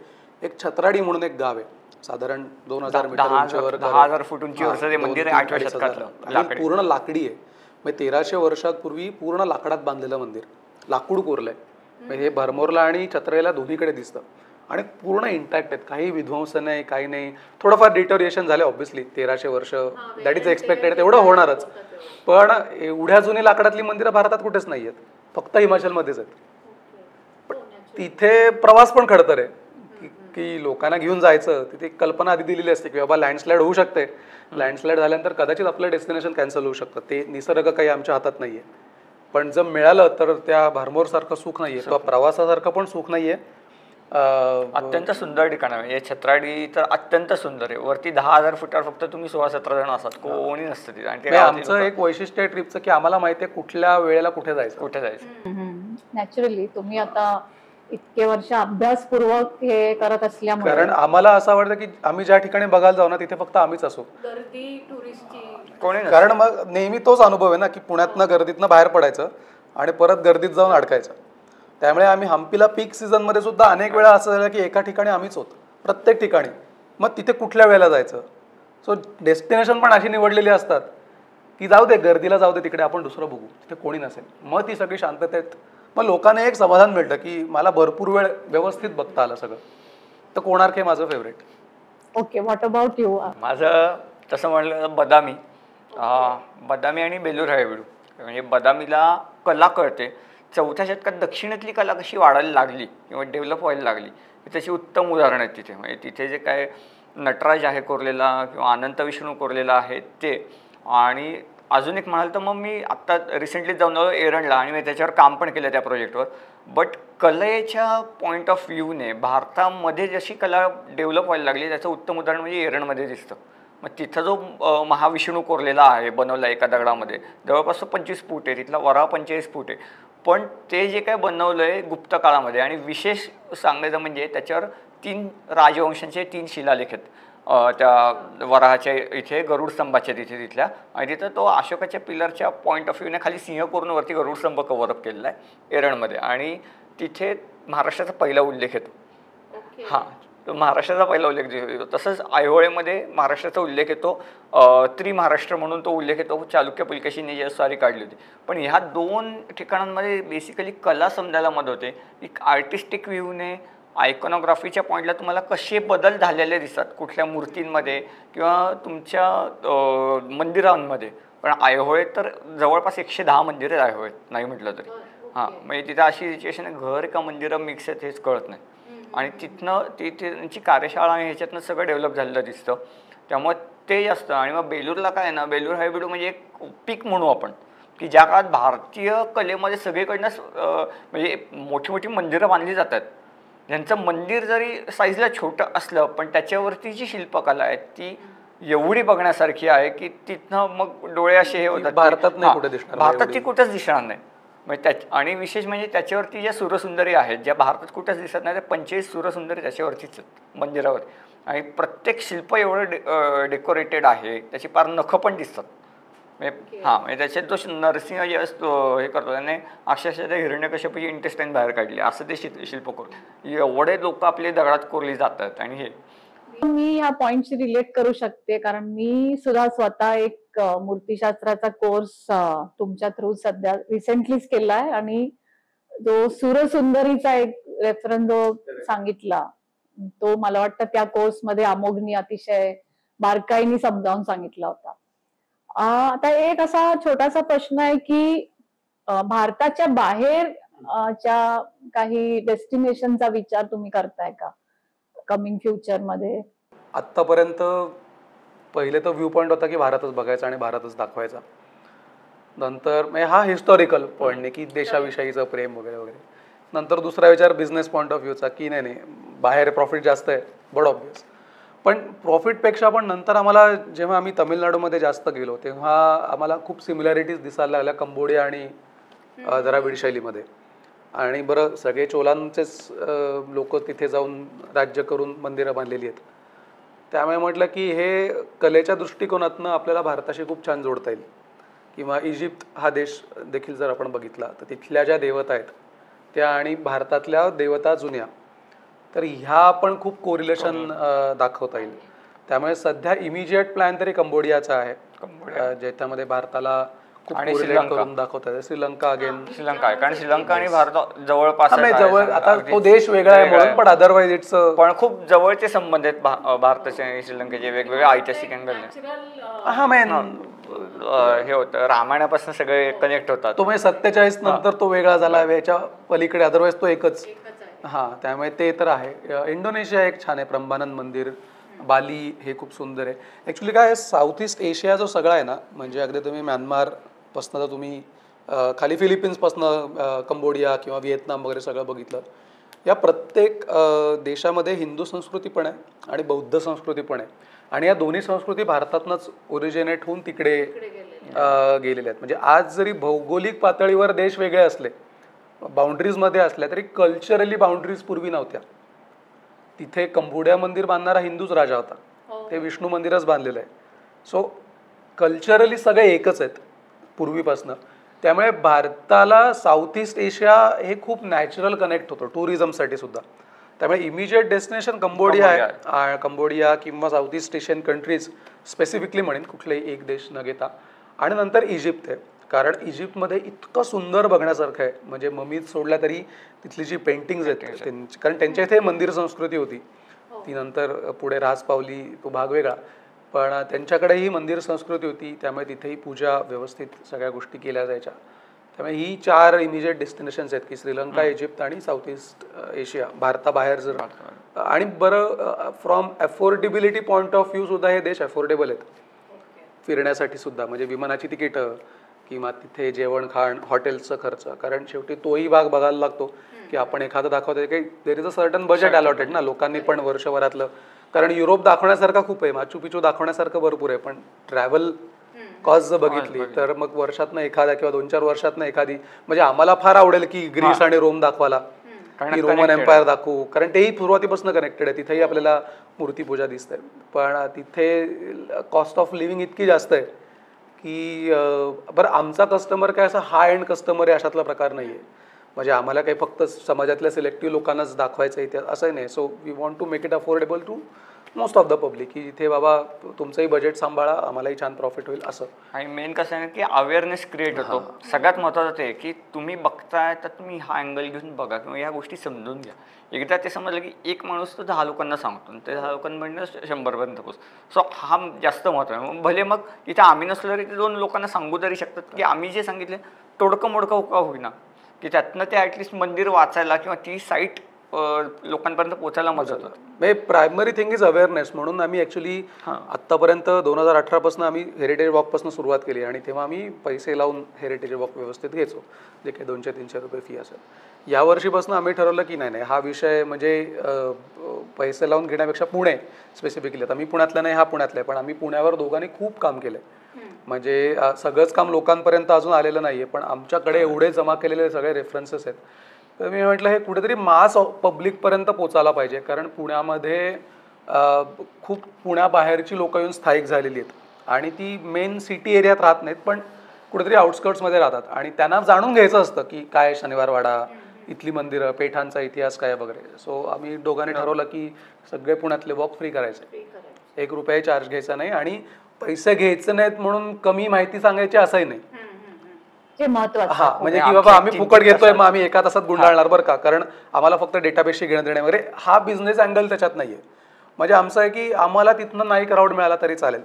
एक छत्राडी म्हणून एक गाव आहे, साधारण 2000 मीटर उंचीवर, 10,000 फूट उंचीवर मंदिर आहे, 8व्या शतकातलं, पूर्ण लाकडी आहे. म्हणजे 1300 वर्षापूर्वी पूर्ण लाकडात बांधलेलं मंदिर, लाकूड कोरलंय. म्हणजे हे भरमोरला आणि छत्रेला दोन्हीकडे दिसतं आणि पूर्ण इंटॅक्ट आहेत, काही विध्वंस नाही, काही नाही. थोडंफार डिटोरिएशन झाले ऑब्व्हियसली, 1300 वर्ष, दॅट इज एक्सपेक्टेड, तेवढं होणारच. पण एवढ्या जुनी लाकडातली मंदिरं भारतात कुठेच नाही आहेत, फक्त हिमाचलमध्येच आहेत. तिथे प्रवास पण खडतर आहे की लोकांना घेऊन जायचं. तिथे कल्पना आधी दिलेली असते की बाबा लँडस्लाईड होऊ शकते, लँडस्लाईड झाल्यानंतर कदाचित आपलं डेस्टिनेशन कॅन्सल होऊ शकतं, ते निसर्ग काही आमच्या हातात नाहीये. पण जर मिळालं तर त्या भारमोरसारखं सुख नाहीये किंवा प्रवासासारखं पण सुख नाहीये. अत्यंत सुंदर ठिकाण आहे. छत्राडी तर अत्यंत सुंदर आहे. वरती 10,000 फुटावर फक्त तुम्ही 16-17 जण असतात, कोणी नसतं तिथे. आणि आमचं एक वैशिष्ट्य आहे ट्रिपचं की आम्हाला माहिती आहे कुठल्या वेळेला कुठे जायचं. नॅचरली तुम्ही आता इतके वर्ष अभ्यासपूर्वक हे करत असल्यामुळे, कारण आम्हाला असं वाटतं की आम्ही ज्या ठिकाणी बघायला जाऊ ना तिथे फक्त आम्हीच असू, कारण मग नेहमी तोच अनुभव आहे ना की पुण्यातनं गर्दीतनं बाहेर पडायचं आणि परत गर्दीत जाऊन अडकायचं. त्यामुळे आम्ही हम्पीला पीक सीझनमध्ये सुद्धा अनेक वेळा असं झालं की एका ठिकाणी आम्हीच होतो प्रत्येक ठिकाणी. मग तिथे कुठल्या वेळेला जायचं. सो डेस्टिनेशन पण अशी निवडलेली असतात की जाऊ दे, गर्दीला जाऊ दे, तिकडे आपण दुसरं बघू, तिथे कोणी नसेल. मग ती सगळी शांततेत मग लोकांना एक समाधान मिळतं की मला भरपूर वेळ व्यवस्थित बघता आलं सगळं. तर कोणार्क हे माझं favourite. Okay, what about you? माझं तसं म्हणलं बदामी आणि बेलूर हळेबीडू. म्हणजे बदामीला कला कळते. 4थ्या शतकात दक्षिणेतली कला कशी वाढायला लागली किंवा डेव्हलप व्हायला लागली त्याची उत्तम उदाहरण आहेत तिथे. म्हणजे तिथे जे काय नटराज आहे कोरलेला किंवा अनंत विष्णू कोरलेला आहे ते. आणि अजून एक म्हणाल तर मग मी आत्ता रिसेंटली जाऊन आलो एरंडला आणि मी त्याच्यावर काम पण केलं त्या प्रोजेक्टवर. बट कलेच्या पॉईंट ऑफ व्ह्यूने भारतामध्ये जशी कला डेव्हलप व्हायला लागली त्याचं उत्तम उदाहरण म्हणजे एरंडमध्ये दिसतं. मग तिथं जो महाविष्णू कोरलेला आहे, बनवला एका दगडामध्ये, जवळपास 25 फूट आहे, तिथला वरा 45 फूट आहे. पण ते जे काय बनवलं आहे गुप्त काळामध्ये, आणि विशेष सांगायचं म्हणजे त्याच्यावर 3 राजवंशांचे 3 शिलालेख आहेत त्या वराहाच्या इथे, गरुड स्तंभाच्या तिथल्या. आणि तिथं तो अशोकाच्या पिलरच्या पॉईंट ऑफ व्ह्यूने खाली सिंह करून वरती गरुड स्तंभ कव्हरअप केलेला आहे एरंडमध्ये. आणि तिथे महाराष्ट्राचा पहिला उल्लेख येतो. हां, तो महाराष्ट्राचा पहिला उल्लेख येतो. तसंच ऐहोळेमध्ये महाराष्ट्राचा उल्लेख येतो. त्रिमहाराष्ट्र म्हणून तो उल्लेख येतो. चालुक्य पुलकेशीने जी स्वारी काढली होती. पण ह्या 2 ठिकाणांमध्ये बेसिकली कला समजायला मदत होते. एक आर्टिस्टिक व्ह्यूने आयकॉनोग्राफीच्या पॉईंटला तुम्हाला कसे बदल झालेले दिसतात कुठल्या मूर्तींमध्ये किंवा तुमच्या मंदिरांमध्ये. पण ऐहोळे तर जवळपास 110 मंदिरं ऐहोळे नाही म्हटलं तरी. हां, म्हणजे तिथं अशी सिच्युएशन आहे, घर का मंदिरं मिक्स आहेत हेच कळत नाही. आणि तिथनं त्यांची कार्यशाळा आणि ह्याच्यातनं सगळं डेव्हलप झालेलं दिसतं. त्यामुळे ते जास्त. आणि मग बेलूरला काय आहे ना, बेलूर हळेबीडू म्हणजे एक पीक म्हणू आपण की ज्या काळात भारतीय कलेमध्ये सगळीकडनं म्हणजे मोठी मोठी मंदिरं बांधली जातात. ज्यांचं मंदिर जरी साईजला छोटं असलं पण त्याच्यावरती जी शिल्पकला आहे ती एवढी बघण्यासारखी आहे की तिथनं मग डोळे असे हे होतात. भारतात नाही कुठे दिसणार, भारतात ती कुठंच दिसणार नाही. म्हणजे आणि विशेष म्हणजे त्याच्यावरती ज्या सुरसुंदरी आहेत ज्या भारतात कुठंच दिसत नाही, त्या 25 सुरसुंदरी त्याच्यावरतीच मंदिरावर. आणि प्रत्येक शिल्प एवढं डेकोरेटेड आहे, त्याची पार नखं पण दिसतात. म्हणजे हां, म्हणजे त्याच्यात जो नरसिंह जे असतो हे करतो त्याने अक्षरशः त्या हिरण्यकश्यपाची इंटेस्टाईन बाहेर काढली असं ते शिल्प कोरलं. एवढे लोक आपले दगडात कोरली जातात. आणि हे मी ह्या पॉइंटशी रिलेट करू शकते कारण मी सुद्धा स्वतः एक मूर्तिशास्त्राचा कोर्स तुमच्या थ्रू सध्या रिसेंटलीच केला आहे. आणि जो सुरसुंदरीचा एक रेफरन्स जो सांगितला तो मला वाटतं त्या कोर्समध्ये अमोघनी अतिशय बारकाईने समजावून सांगितला होता. आता एक असा छोटासा प्रश्न आहे की भारताच्या बाहेर च्या काही डेस्टिनेशनचा विचार तुम्ही करताय का कमिंग फ्युचर मध्ये? आतापर्यंत पहिले तर व्ह्यू पॉईंट होता की भारतच बघायचा आणि भारतच दाखवायचा. नंतर म्हणजे हा हिस्टॉरिकल पॉईंट नाही की देशाविषयीचं प्रेम वगैरे वगैरे. नंतर दुसरा विचार बिझनेस पॉईंट ऑफ व्ह्यूचा की नाही बाहेर प्रॉफिट जास्त आहे, बड ऑब्वियस. पण प्रॉफिटपेक्षा पण नंतर आम्हाला जेव्हा आम्ही तमिळनाडूमध्ये जास्त गेलो तेव्हा आम्हाला खूप सिमिलॅरिटीज दिसायला लागल्या कंबोडिया आणि द्रविड शैलीमध्ये. आणि बरं सगळे चोलांचेच लोक तिथे जाऊन राज्य करून मंदिरं बांधलेली आहेत. त्यामुळे म्हटलं की हे कलेच्या दृष्टिकोनातनं आपल्याला भारताशी खूप छान जोडता येईल. किंवा इजिप्त हा देश देखील जर आपण बघितला तर तिथल्या ज्या देवता आहेत त्या आणि भारतातल्या देवता जुन्या, तर ह्या पण खूप कोरिलेशन दाखवता येईल. त्यामुळे सध्या इमिजिएट प्लॅन तरी कंबोडियाचा आहे, ज्याच्यामध्ये भारताला आणि श्रीलंका दाखवता येईल. श्रीलंका अगेन श्रीलंका आहे कारण श्रीलंका आणि भारत जवळपास जवळ. आता तो देश वेगळा आहे म्हणून, पण अदरवाईज इट्स पण खूप जवळचे संबंध आहेत भारताचे आणि श्रीलंकेचे वेगवेगळे ऐतिहासिक अँगल. हा मेन हे होतं रामायणापासून सगळे कनेक्ट होतात. तो म्हणजे 47 नंतर तो वेगळा झाला, याच्या पलीकडे अदरवाईज तो एकच हां, त्यामुळे ते तर आहे. इंडोनेशिया एक छान आहे, ब्रह्मानंद मंदिर. बाली हे खूप सुंदर आहे. ॲक्च्युली काय आहे, साऊथ ईस्ट एशिया जो सगळा आहे ना, म्हणजे अगदी तुम्ही म्यानमारपासनं तर तुम्ही खाली फिलिपिन्सपासनं कंबोडिया किंवा व्हिएतनाम वगैरे सगळं बघितलं, या प्रत्येक देशामध्ये हिंदू संस्कृती पण आहे आणि बौद्ध संस्कृती पण आहे. आणि या दोन्ही संस्कृती भारतातनंच ओरिजिनेट होऊन तिकडे गेलेल्या आहेत. म्हणजे आज जरी भौगोलिक पातळीवर देश वेगळे असले, बाउंड्रीजमध्ये असल्या, तरी कल्चरली बाउंड्रीज पूर्वी नव्हत्या. तिथे कंबोडिया मंदिर बांधणारा हिंदूच राजा होता, ते विष्णू मंदिरच बांधलेलं आहे. सो कल्चरली सगळे एकच आहेत पूर्वीपासनं. त्यामुळे भारताला साऊथ ईस्ट एशिया हे खूप नॅचरल कनेक्ट होतं टुरिझमसाठी सुद्धा. त्यामुळे इमिजिएट डेस्टिनेशन कंबोडिया आहे, कंबोडिया किंवा south east Asian countries specifically म्हणेन, कुठलाही एक देश न घेता. आणि नंतर इजिप्त आहे, कारण इजिप्तमध्ये इतकं सुंदर बघण्यासारखं आहे. म्हणजे ममीज सोडल्या तरी तिथली जी पेंटिंग्ज आहेत त्यांची, कारण त्यांच्या इथे मंदिर संस्कृती होती, ती नंतर पुढे रास पावली, तो भाग वेगळा, पण त्यांच्याकडेही मंदिर संस्कृती होती. त्यामुळे तिथेही पूजा व्यवस्थित सगळ्या गोष्टी केल्या जायच्या. त्यामुळे ही 4 इमिजिएट डेस्टिनेशन्स आहेत की श्रीलंका, इजिप्त आणि साऊथ ईस्ट एशिया. भारताबाहेर जर आणि बरं from affordability point of view सुद्धा हे देश अफोर्डेबल आहेत फिरण्यासाठी सुद्धा. म्हणजे विमानाची तिकीटं किंवा तिथे जेवण खाण, हॉटेल्सचा खर्च, कारण शेवटी तोही भाग बघायला लागतो की आपण एखादं दाखवतोय की there is a certain budget allotted ना लोकांनी पण वर्षभरातलं. कारण युरोप दाखवण्यासारखं खूप आहे, माचू पिचू दाखवण्यासारखं भरपूर आहे, पण ट्रॅव्हल कॉस्ट जर बघितली तर मग वर्षातनं एखाद्या किंवा 2-4 वर्षातनं एखादी, म्हणजे आम्हाला फार आवडेल की ग्रीस आणि रोम दाखवायला, की रोमन एम्पायर दाखवू, कारण तेही सुरुवातीपासून कनेक्टेड आहे. तिथेही आपल्याला मूर्तीपूजा दिसते, पण तिथे कॉस्ट ऑफ लिव्हिंग इतकी जास्त आहे की बरं आमचा कस्टमर काय असा हाय एंड कस्टमर आहे अशातला प्रकार नाही आहे. म्हणजे आम्हाला काही फक्त समाजातल्या सिलेक्टिव्ह लोकांनाच दाखवायचं आहे इथे असंही नाही. So we want to make it affordable to most of the public, की इथे बाबा तुमचंही बजेट सांभाळा, आम्हालाही छान प्रॉफिट होईल असं. आणि मेन कसं आहे की अवेअरनेस क्रिएट होतो. सगळ्यात महत्त्वाचं ते की तुम्ही बघताय तर तुम्ही हा अँगल घेऊन बघा किंवा या गोष्टी समजून घ्या. एकदा ते समजलं की एक माणूस तर 10 लोकांना सांगतो, ते 10 लोकांपर्यंत 100पर्यंत पोहोच. सो हा जास्त महत्त्व आहे. भले मग इथे आम्ही नसलो तरी ते 2 लोकांना सांगू तरी शकतात की आम्ही जे सांगितले तोडकं मोडकं का होईना, की त्यातनं ते ॲटलिस्ट मंदिर वाचायला किंवा ती साईट लोकांपर्यंत पोहोचायला मदत होतं. म्हणजे प्रायमरी थिंग इज अवेअरनेस. म्हणून आम्ही ॲक्च्युली आत्तापर्यंत 2018पासून आम्ही हेरिटेज वॉकपासून सुरुवात केली आणि तेव्हा आम्ही पैसे लावून हेरिटेज वॉक व्यवस्थित घ्यायचो, जे काही 200-300 रुपये फी असेल. यावर्षीपासून आम्ही ठरवलं की नाही हा विषय म्हणजे पैसे लावून घेण्यापेक्षा पुणे स्पेसिफिकली, आता मी पुण्यातला नाही, हा पुण्यातला आहे, पण आम्ही पुण्यावर दोघांनी खूप काम केलं आहे. म्हणजे सगळंच काम लोकांपर्यंत अजून आलेलं नाही आहे, पण आमच्याकडे एवढे जमा केलेले सगळे रेफरन्सेस आहेत. तर मी म्हटलं हे कुठेतरी मास पब्लिकपर्यंत पोचायला पाहिजे, कारण पुण्यामध्ये खूप पुण्याबाहेरची लोकं येऊन स्थायिक झालेली आहेत आणि ती मेन सिटी एरियात राहत नाहीत, पण कुठेतरी आउटस्कर्ट्समध्ये राहतात आणि त्यांना जाणून घ्यायचं असतं की काय शनिवारवाडा, इथली मंदिरं, पेठांचा इतिहास काय वगैरे. सो आम्ही दोघांनी ठरवलं की सगळे पुण्यातले वॉक फ्री करायचे, 1 रुपया चार्ज घ्यायचा नाही आणि पैसे घ्यायचे नाहीत म्हणून कमी माहिती सांगायची असंही नाही. महत्वाचं म्हणजे की बाबा आम्ही फुकट घेतोय मग आम्ही एका तासात गुंडाळणार बरं का, कारण आम्हाला फक्त डेटाबेसशी घेणं देणे वगैरे हा बिझनेस अँगल त्याच्यात नाहीये. म्हणजे आमचं आहे की आम्हाला तिथनं नाही क्राऊड मिळाला तरी चालेल,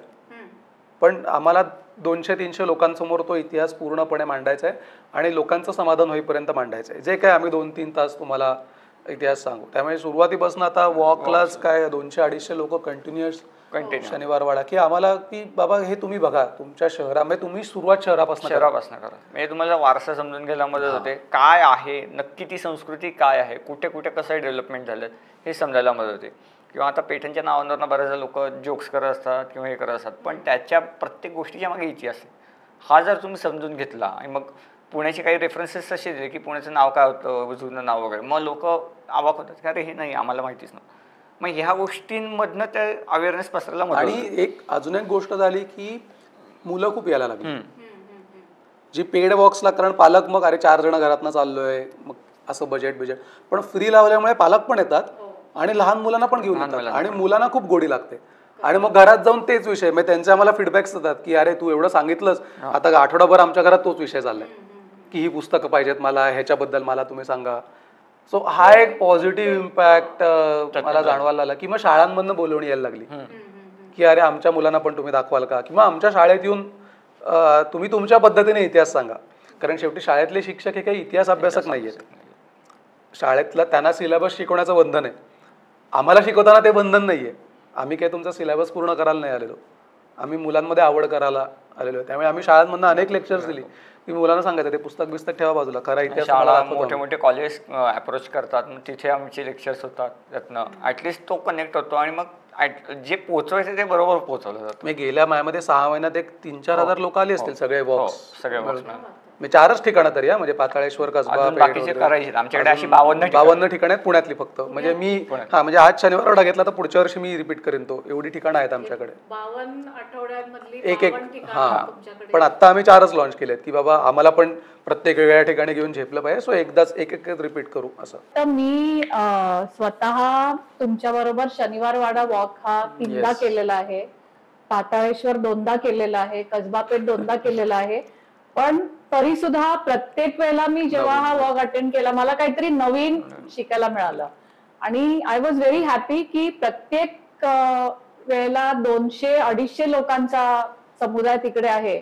पण आम्हाला 200-300 लोकांसमोर तो इतिहास पूर्णपणे मांडायचा आहे आणि लोकांचं समाधान होईपर्यंत मांडायचं आहे. जे काय आम्ही 2-3 तास तुम्हाला इतिहास सांगू. त्यामुळे सुरुवातीपासून आता वॉकलाच काय 200-250 लोक कंटिन्युअस शनिवारवाडा, की आम्हाला की बाबा हे तुम्ही बघा तुमच्या शहरामध्ये, तुम्ही सुरुवात शहरापासून करा. म्हणजे तुम्हाला वारसा समजून घ्यायला मदत होते, काय आहे नक्की ती संस्कृती, काय आहे, कुठे कुठे कसं डेव्हलपमेंट झालं हे समजायला मदत होते. किंवा आता पेठांच्या नावांवरनं बऱ्याचदा लोक जोक्स करत असतात किंवा हे करत असतात, पण त्याच्या प्रत्येक गोष्टीच्या मागे इतिहास आहे. हा जर तुम्ही समजून घेतला आणि मग पुण्याचे काही रेफरन्सेस असे दिले की पुण्याचं नाव काय होतं, जुनं नाव वगैरे, मग लोक अवाक होतात की अरे हे नाही आम्हाला माहितीच नव्हतं. मग ह्या गोष्टींमधनं ते अवेअरनेस पसरायला मदत. आणि अजून एक गोष्ट झाली की मुलं खूप यायला लागली जी पेड वॉक्सला, कारण पालक मग अरे 4 जण घरातनं चाललोय मग असं बजेट, पण फ्री लावल्यामुळे पालक पण येतात आणि लहान मुलांना पण घेऊन येतात आणि मुलांना खूप गोडी लागते. आणि मग घरात जाऊन तेच विषय, मग त्यांचे आम्हाला फीडबॅक्स देतात की अरे तू एवढं सांगितलंस, आता आठवडाभर आमच्या घरात तोच विषय चाललाय की ही पुस्तकं पाहिजेत मला, ह्याच्याबद्दल मला तुम्ही सांगा. सो हा एक पॉझिटिव्ह इम्पॅक्ट मला जाणवायला आला की मग शाळांमधनं बोलवणी यायला लागली की अरे आमच्या मुलांना पण तुम्ही दाखवाल का, किंवा आमच्या शाळेत येऊन तुम्ही तुमच्या पद्धतीने इतिहास सांगा. कारण शेवटी शाळेतले शिक्षक हे काही इतिहास अभ्यासक नाही आहेत, शाळेतला त्यांना सिलेबस शिकवण्याचं बंधन आहे, आम्हाला शिकवताना ते बंधन नाही आहे. आम्ही काही तुमचा सिलेबस पूर्ण करायला नाही आलेलो, आम्ही मुलांमध्ये आवड करायला आलेलो. त्यामुळे आम्ही शाळांमधनं अनेक लेक्चर्स दिली की मुलांना सांगायचं ते पुस्तक ठेवा बाजूला, खरा इतिहास. शाळा मोठे मोठे कॉलेज अप्रोच करतात, मग तिथे आमचे लेक्चर्स होतात, त्यातनं ऍटलिस्ट तो कनेक्ट होतो आणि मग जे पोहोचवायचं ते बरोबर पोहोचवलं जातं. मी गेल्या महिन्यामध्ये 6 महिन्यात एक 3-4 हजार लोक आले असतील सगळे बॉक्स, सगळे बॉक्स मी 4च ठिकाणं तरी, म्हणजे पाताळेश्वर, कसबा, बाकीचे करायचे. आमच्याकडे अशी 52 ठिकाणं आहेत पुण्यातली फक्त. म्हणजे मी म्हणजे आज शनिवार वाडा घेतला तर पुढच्या वर्षी मी रिपीट करेन तो, एवढी ठिकाणं आहेत आमच्याकडे. 52 आठवड्यांमधली एक पण आता आम्ही 4च लॉन्च केलेत की बाबा आम्हाला पण प्रत्येक वेगळ्या ठिकाणी घेऊन झेपलं पाहिजे, सो एकदाच एक रिपीट करू असं. तर मी स्वतः तुमच्या बरोबर शनिवार वाडा वॉक हा 3दा केलेला आहे, पाताळेश्वर 2दा केलेला आहे, कसबापेठ 2दा केलेला आहे. पण तरी सुद्धा प्रत्येक वेळेला मी जेव्हा हा वॉक अटेंड केला मला काहीतरी नवीन शिकायला मिळालं. आणि आय वॉज व्हेरी हॅपी की प्रत्येक वेळेला 200-250 लोकांचा समुदाय तिकडे आहे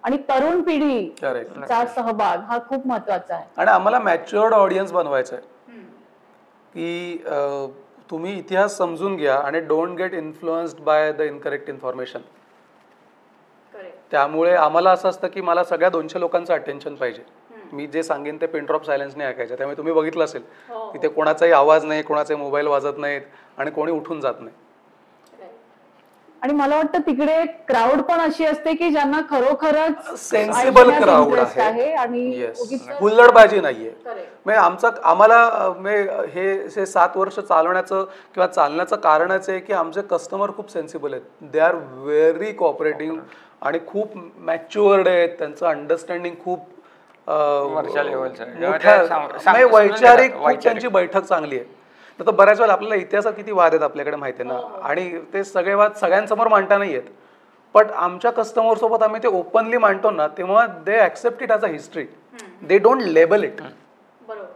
आणि तरुण पिढीचा सहभाग हा खूप महत्वाचा आहे. आणि आम्हाला मॅच्युअर्ड ऑडियन्स बनवायचं आहे की तुम्ही इतिहास समजून घ्या आणि don't get influenced by the incorrect information. त्यामुळे आम्हाला असं असतं की मला सगळ्या 200 लोकांचं अटेन्शन पाहिजे, मी जे सांगेन ते पिन ड्रॉप सायलेन्सने ऐकायचं. त्यामुळे तुम्ही बघितलं असेल तिथे कोणाचाही आवाज नाही, कोणाचे मोबाईल वाजत नाहीत आणि कोणी उठून जात नाही. आणि मला वाटतं तिकडे क्राऊड पण अशी असते की ज्यांना खरोखरच सेन्सिबल क्राऊड आहे आणि हुल्लडबाजी नाहीये. म्हणजे आम्हाला हे 7 वर्ष चालवण्याचं किंवा चालण्याचं कारणच आहे की आमचे कस्टमर खूप सेन्सिबल आहेत, दे आर व्हेरी कोऑपरेटिव्ह आणि खूप मॅच्युअर्ड आहेत, त्यांचं अंडरस्टँडिंग खूप वैचारिक, त्यांची बैठक चांगली आहे. तर बऱ्याच वेळेला आपल्याला इतिहासात किती वाद आहेत आपल्याकडे माहिती आहे ना, आणि ते सगळे वाद सगळ्यांसमोर मांडता नाही येत, पण आमच्या कस्टमर सोबत आम्ही ते ओपनली मांडतो ना तेव्हा they accept it as a history, they don't label it.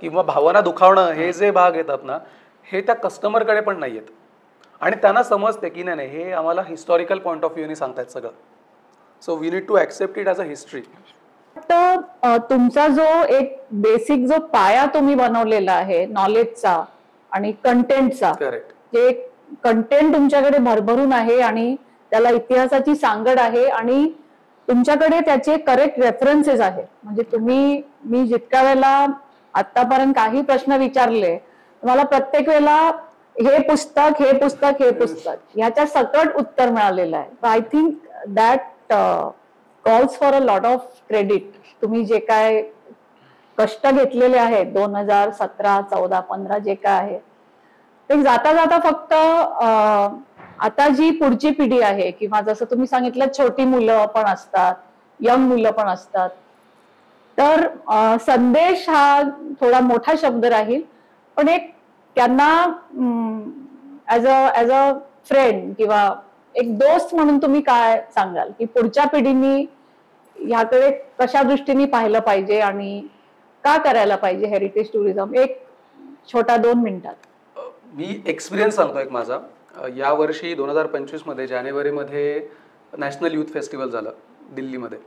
किंवा भावना दुखावणं हे जे भाग येतात ना हे त्या कस्टमरकडे पण नाही येत आणि त्यांना समजते की नाही हे आम्हाला हिस्टॉरिकल पॉईंट ऑफ व्ह्यूने सांगतायत सगळं. So we need to accept it as a history. तर तुमचा जो एक बेसिक जो पाया तुम्ही बनवलेला आहे नॉलेजचा आणि कंटेंटचा, जे कंटेंट तुमच्याकडे भरभरून आहे आणि त्याला इतिहासाची सांगड आहे आणि तुमच्याकडे त्याचे करेक्ट रेफरन्सेस आहेत. म्हणजे मी जितक्या वेळेला आतापर्यंत काही प्रश्न विचारले मला प्रत्येक वेळेला हे पुस्तक ह्याच्या सकट उत्तर मिळालेलं आहे. I think that calls for a lot of credit. तुम्ही जे काय कष्ट घेतलेले आहेत 2017, 14, 15 जे काय आहे ते जाता जाता फक्त आता जी पुढची पिढी आहे किंवा जसं तुम्ही सांगितलं छोटी मुलं पण असतात, यंग मुलं पण असतात, तर संदेश हा थोडा मोठा शब्द राहील पण एक त्यांना ऍज अ फ्रेंड किंवा एक दोस्त म्हणून तुम्ही काय सांगाल की पुढच्या पिढींनी ह्याकडे कशा दृष्टीने पाहिलं पाहिजे आणि का करायला पाहिजे हेरिटेज टुरिझम? एक छोटा 2 मिनिटात. मी एक्सपिरियन्स सांगतो एक माझा. यावर्षी 2025 मध्ये जानेवारीमध्ये नॅशनल युथ फेस्टिवल झालं दिल्लीमध्ये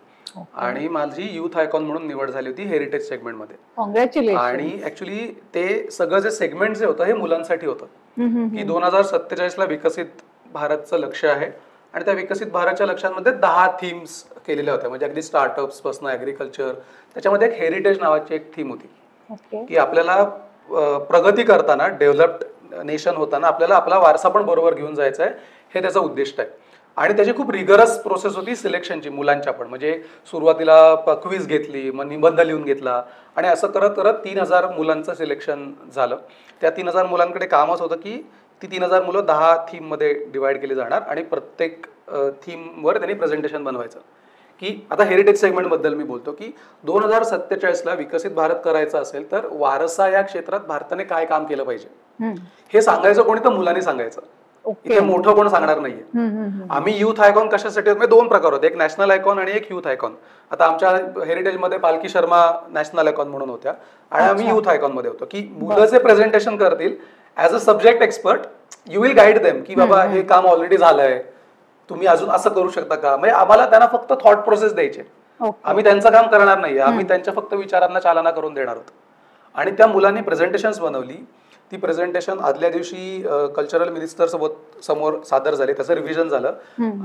आणि माझी युथ आयकॉन म्हणून निवड झाली होती हेरिटेज सेगमेंटमध्ये. कॉंग्रॅच्युलेशन. आणि ऍक्च्युली ते सगळं जे सेगमेंट जे होतं हे मुलांसाठी होतं की 2047ला विकसित भारतचं लक्ष्य आहे आणि त्या विकसित भारतच्या लक्ष्यांमध्ये 10 थीम्स केलेल्या होत्या. म्हणजे अगदी स्टार्टअप्स पासून ऍग्रिकल्चर, त्याच्यामध्ये एक हेरिटेज नावाची एक थीम होती की आपल्याला प्रगती करताना, डेव्हलप्ड नेशन होताना आपल्याला आपला वारसा पण बरोबर घेऊन जायचा आहे, हे त्याचं उद्दिष्ट आहे. आणि त्याची खूप रिगरस प्रोसेस होती सिलेक्शनची मुलांच्या पण. म्हणजे सुरुवातीला क्विज घेतली, मग निबंध लिहून घेतला आणि असं करत करत 3000 मुलांचं सिलेक्शन झालं. त्या 3000 मुलांकडे कामच होतं की ती 3000 मुलं 10 थीममध्ये डिवाइड केली जाणार आणि प्रत्येक थीमवर त्यांनी प्रेझेंटेशन बनवायचं. की आता हेरिटेज सेगमेंटबद्दल मी बोलतो की 2047ला विकसित भारत करायचा असेल तर वारसा या क्षेत्रात भारताने काय काम केलं पाहिजे हे सांगायचं कोणी तर मुलांनी सांगायचं. इथे मोठं कोण सांगणार नाहीये. आम्ही युथ आयकॉन कशासाठी होतो? 2 प्रकार होते, एक नॅशनल आयकॉन आणि एक युथ आयकॉन. आता आमच्या हेरिटेजमध्ये पालकी शर्मा नॅशनल आयकॉन म्हणून होत्या आणि आम्ही युथ आयकॉन मध्ये होतो की मुलं जे प्रेझेंटेशन करतील as a subject expert you will guide them की बाबा हे काम ऑलरेडी झालंय, तुम्ही अजून असं करू शकता का. म्हणजे आम्हाला त्यांना फक्त थॉट प्रोसेस द्यायचे, आम्ही त्यांचं काम करणार नाही, आम्ही त्यांच्या फक्त विचारांना चालना करून देणार आहोत. आणि त्या मुलांनी प्रेझेंटेशन्स बनवली. ती प्रेझेंटेशन आदल्या दिवशी कल्चरल मिनिस्टर सोबत समोर सादर झाली, त्याचं रिव्हिजन झालं.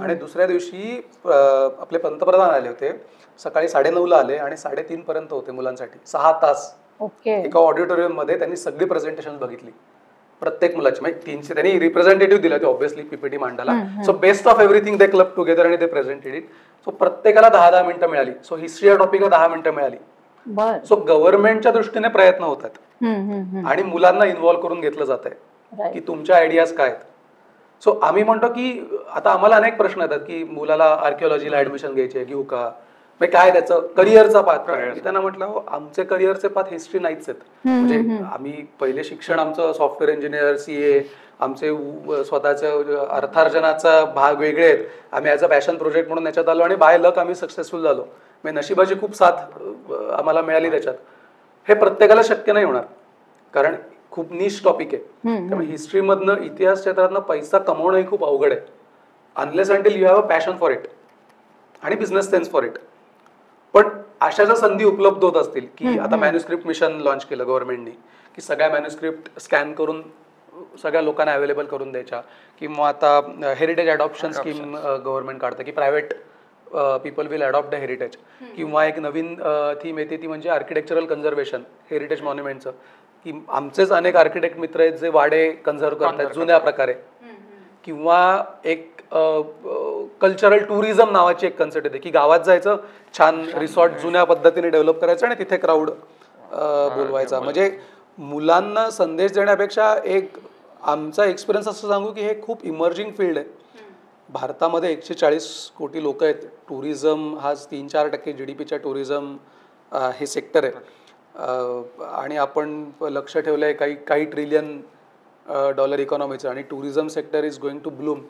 आणि दुसऱ्या दिवशी आपले पंतप्रधान आले होते. सकाळी 9:30ला आले आणि 3:30 पर्यंत होते मुलांसाठी 6 तास. एका ऑडिटोरियम मध्ये त्यांनी सगळी प्रेझेंटेशन बघितली प्रत्येक मुलाची. म्हणजे 300 त्यांनी रिप्रेझेंटेटिव्ह दिले होते ऑब्व्हियसली पीपीटी मांडायला. So best of everything they club together आणि दे प्रेझेंटेड इट. सो प्रत्येकाला 10-10 मिनिटं मिळाली. सो हिस्ट्री या टॉपिकला 10 मिनिटं मिळाली. सो गव्हर्नमेंटच्या दृष्टीने प्रयत्न होतात आणि मुलांना इन्व्हॉल्व्ह करून घेतलं जात आहे की तुमच्या आयडियाज काय आहेत. सो आम्ही म्हणतो की आता आम्हाला अनेक प्रश्न येतात की मुलाला आर्किओलॉजीला ऍडमिशन घ्यायची आहे, घेऊ का, काय त्याचं करिअरचा पाथ. मी त्यांना म्हटलं आमचे करिअरचे पाथ हिस्ट्री नाहीच आहेत. म्हणजे आम्ही पहिले शिक्षण आमचं सॉफ्टवेअर इंजिनियर, CA, आमचे स्वतःच्या अर्थार्जनाचा भाग वेगळे आहेत. आम्ही ॲज अ पॅशन प्रोजेक्ट म्हणून याच्यात आलो आणि बाय लक आम्ही सक्सेसफुल झालो. म्हणजे नशिबाची खूप साथ आम्हाला मिळाली त्याच्यात. हे प्रत्येकाला शक्य नाही होणार कारण खूप निश टॉपिक आहे. त्यामुळे हिस्ट्रीमधनं इतिहास क्षेत्रातनं पैसा कमवणंही खूप अवघड आहे unless until you have a passion for it आणि बिझनेस सेन्स फॉर इट. पण अशा ज्या संधी उपलब्ध होत असतील की आता मॅन्युस्क्रिप्ट मिशन लॉन्च केलं गव्हर्नमेंटनी की सगळ्या मॅन्युस्क्रिप्ट स्कॅन करून सगळ्या लोकांना अवेलेबल करून द्यायच्या, किंवा आता हेरिटेज अडॉप्शन स्कीम गव्हर्नमेंट काढतं की private people will adopt the heritage. किंवा एक नवीन थीम येते ती म्हणजे आर्किटेक्चरल कन्झर्वेशन हेरिटेज मॉन्युमेंटचं, की आमचेच अनेक आर्किटेक्ट मित्र आहेत जे वाडे कन्झर्व करतात जुन्या प्रकारे. किंवा एक कल्चरल टुरिझम नावाची एक कन्सेप्ट येते की गावात जायचं, छान रिसॉर्ट जुन्या पद्धतीने डेव्हलप करायचं आणि तिथे क्राऊड बोलवायचा. म्हणजे मुलांना संदेश देण्यापेक्षा एक आमचा एक्सपिरियन्स असं सांगू की हे खूप इमर्जिंग फील्ड आहे. भारतामध्ये 140 कोटी लोक आहेत. टुरिझम हा 3-4% GDPच्या टुरिझम हे सेक्टर आहे आणि आपण लक्ष ठेवलं आहे काही ट्रिलियन डॉलर इकॉनॉमीचं. आणि tourism sector is going to bloom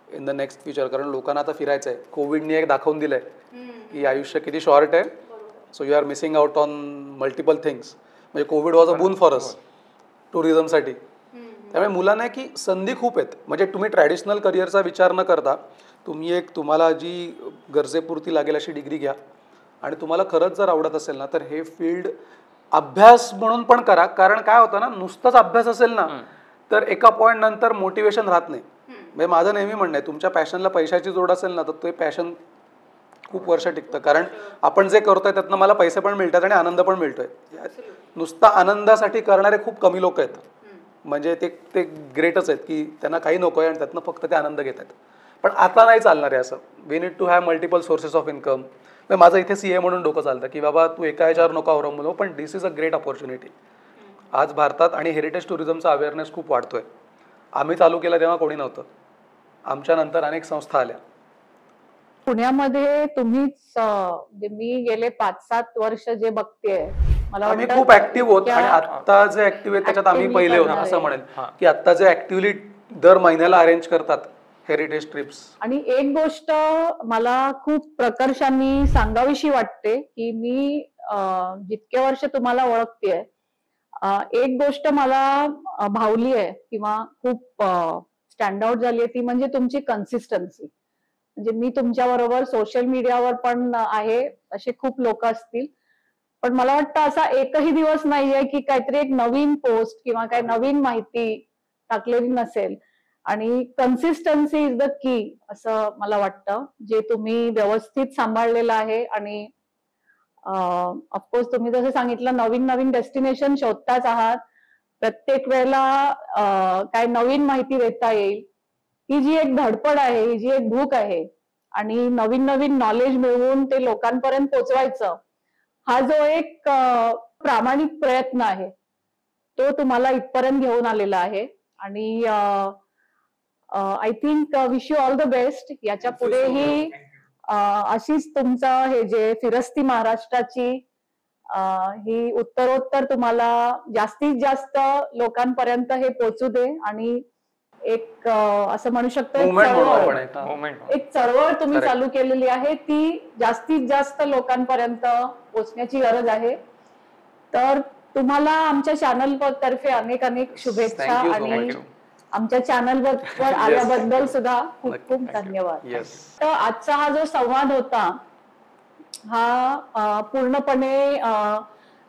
in the next future. कारण लोकांना आता फिरायचं आहे. कोविडने एक दाखवून दिलंय की आयुष्य किती शॉर्ट आहे. So you are missing out on multiple things. म्हणजे covid was a boon for अस टुरिझमसाठी. त्यामुळे मुलांना की संधी खूप आहेत. म्हणजे तुम्ही ट्रॅडिशनल करिअरचा विचार न करता तुम्हाला जी गरजेपुरती लागेल अशी डिग्री घ्या आणि तुम्हाला खरंच जर आवडत असेल ना तर हे फील्ड अभ्यास म्हणून पण करा. कारण काय होतं ना, नुसतंच अभ्यास असेल ना तर एका पॉईंट नंतर मोटिवेशन राहत नाही. म्हणजे माझं नेहमी म्हणणं आहे तुमच्या पॅशनला पैशाची जोड असेल ना तर ते पॅशन खूप वर्ष टिकतं. कारण आपण जे करतोय त्यातनं मला पैसे पण मिळतात आणि आनंद पण मिळतोय. नुसता आनंदासाठी करणारे खूप कमी लोक आहेत. म्हणजे ते ग्रेटच आहेत की त्यांना काही नको आहे आणि त्यातनं फक्त ते आनंद घेत आहेत. पण आता नाही चालणार आहे असं. We need to have multiple sources of income. माझं इथे CA म्हणून डोकं चालतं की बाबा तू एका ह्याच्यावर नको अवलंबून हो, पण दिस इज अ ग्रेट ऑपॉर्च्युनिटी. आज भारतात आणि हेरिटेज टुरिझमचा अवेअरनेस खूप वाढतोय. आम्ही चालू केलं तेव्हा कोणी नव्हतं. आमच्या नंतर अनेक संस्था आल्या. पुण्यामध्ये तुम्हीच मी गेले 5-7 वर्ष जे बघतेय मला आम्ही खूप ऍक्टिव्ह होत आणि आता जे ऍक्टिव्ह आहेत त्याच्यात आम्ही पहिले होतो असं म्हणेल की आता जे ऍक्टिव्हली दर महिन्याला अरेंज करतात हेरिटेज ट्रिप्स. आणि एक गोष्ट मला खूप प्रकर्षाने सांगावीशी वाटते की मी जितके वर्ष तुम्हाला ओळखतेय एक गोष्ट मला भावली आहे किंवा खूप स्टँड आउट झाली आहे ती म्हणजे तुमची कन्सिस्टन्सी. म्हणजे मी तुमच्या बरोबर सोशल मीडियावर पण आहे, असे खूप लोक असतील, पण मला वाटतं असा एकही दिवस नाहीये की काहीतरी एक नवीन पोस्ट किंवा काही नवीन माहिती टाकलेली नसेल. आणि कन्सिस्टन्सी इज द की असं मला वाटतं, जे तुम्ही व्यवस्थित सांभाळलेलं आहे. आणि ऑफकोर्स तुम्ही जसं सांगितलं नवीन नवीन डेस्टिनेशन शोधताच आहात. प्रत्येक वेळेला काय नवीन माहिती देता येईल ही जी एक धडपड आहे, ही जी एक भूक आहे आणि नवीन नवीन नॉलेज मिळवून ते लोकांपर्यंत पोचवायचं हा जो एक प्रामाणिक प्रयत्न आहे तो तुम्हाला इथपर्यंत घेऊन आलेला आहे. आणि I think wish you all the best. याच्या पुढेही अशीच तुमचं हे जे फिरस्ती महाराष्ट्राची ही उत्तरोत्तर तुम्हाला जास्तीत जास्त लोकांपर्यंत हे पोचू दे आणि एक असं म्हणू शकतो एक चळवळ तुम्ही चालू केलेली आहे ती जास्तीत जास्त लोकांपर्यंत पोचण्याची गरज आहे. तर तुम्हाला आमच्या चॅनल तर्फे अनेक अनेक शुभेच्छा आणि आमच्या चॅनलवर आल्याबद्दल सुद्धा खूप खूप धन्यवाद. तर आजचा हा जो संवाद होता हा पूर्णपणे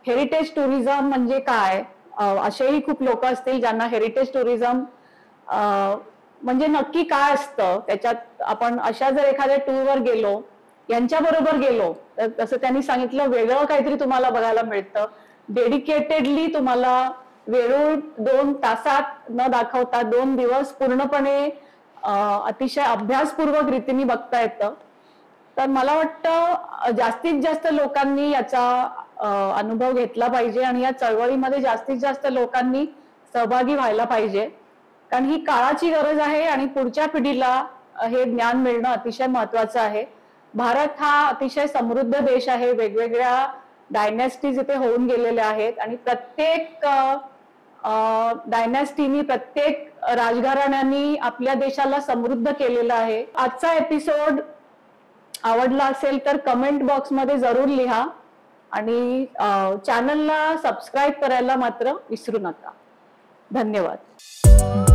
हेरिटेज टुरिझम म्हणजे काय, असेही खूप लोक असतील ज्यांना हेरिटेज टुरिझम म्हणजे नक्की काय असतं, त्याच्यात आपण अशा जर एखाद्या टूरवर गेलो, यांच्या बरोबर गेलो तर तसं त्यांनी सांगितलं वेगळं काहीतरी तुम्हाला बघायला मिळतं. डेडिकेटेडली तुम्हाला वेरूळ 2 तासात न दाखवता 2 दिवस पूर्णपणे अतिशय अभ्यासपूर्वक रीतीने बघता येतं. तर मला वाटतं जास्तीत जास्त लोकांनी याचा अनुभव घेतला पाहिजे आणि या चळवळीमध्ये जास्तीत जास्त लोकांनी सहभागी व्हायला पाहिजे, कारण ही काळाची गरज आहे आणि पुढच्या पिढीला हे ज्ञान मिळणं अतिशय महत्वाचं आहे. भारत हा अतिशय समृद्ध देश आहे, वेगवेगळ्या डायनॅस्टीज इथे होऊन गेलेल्या आहेत आणि प्रत्येक डायनॅस्टीनी, प्रत्येक राजघराण्यांनी आपल्या देशाला समृद्ध केलेलं आहे. आजचा एपिसोड आवडला असेल तर कमेंट बॉक्समध्ये जरूर लिहा आणि चॅनलला सबस्क्राईब करायला मात्र विसरू नका. धन्यवाद.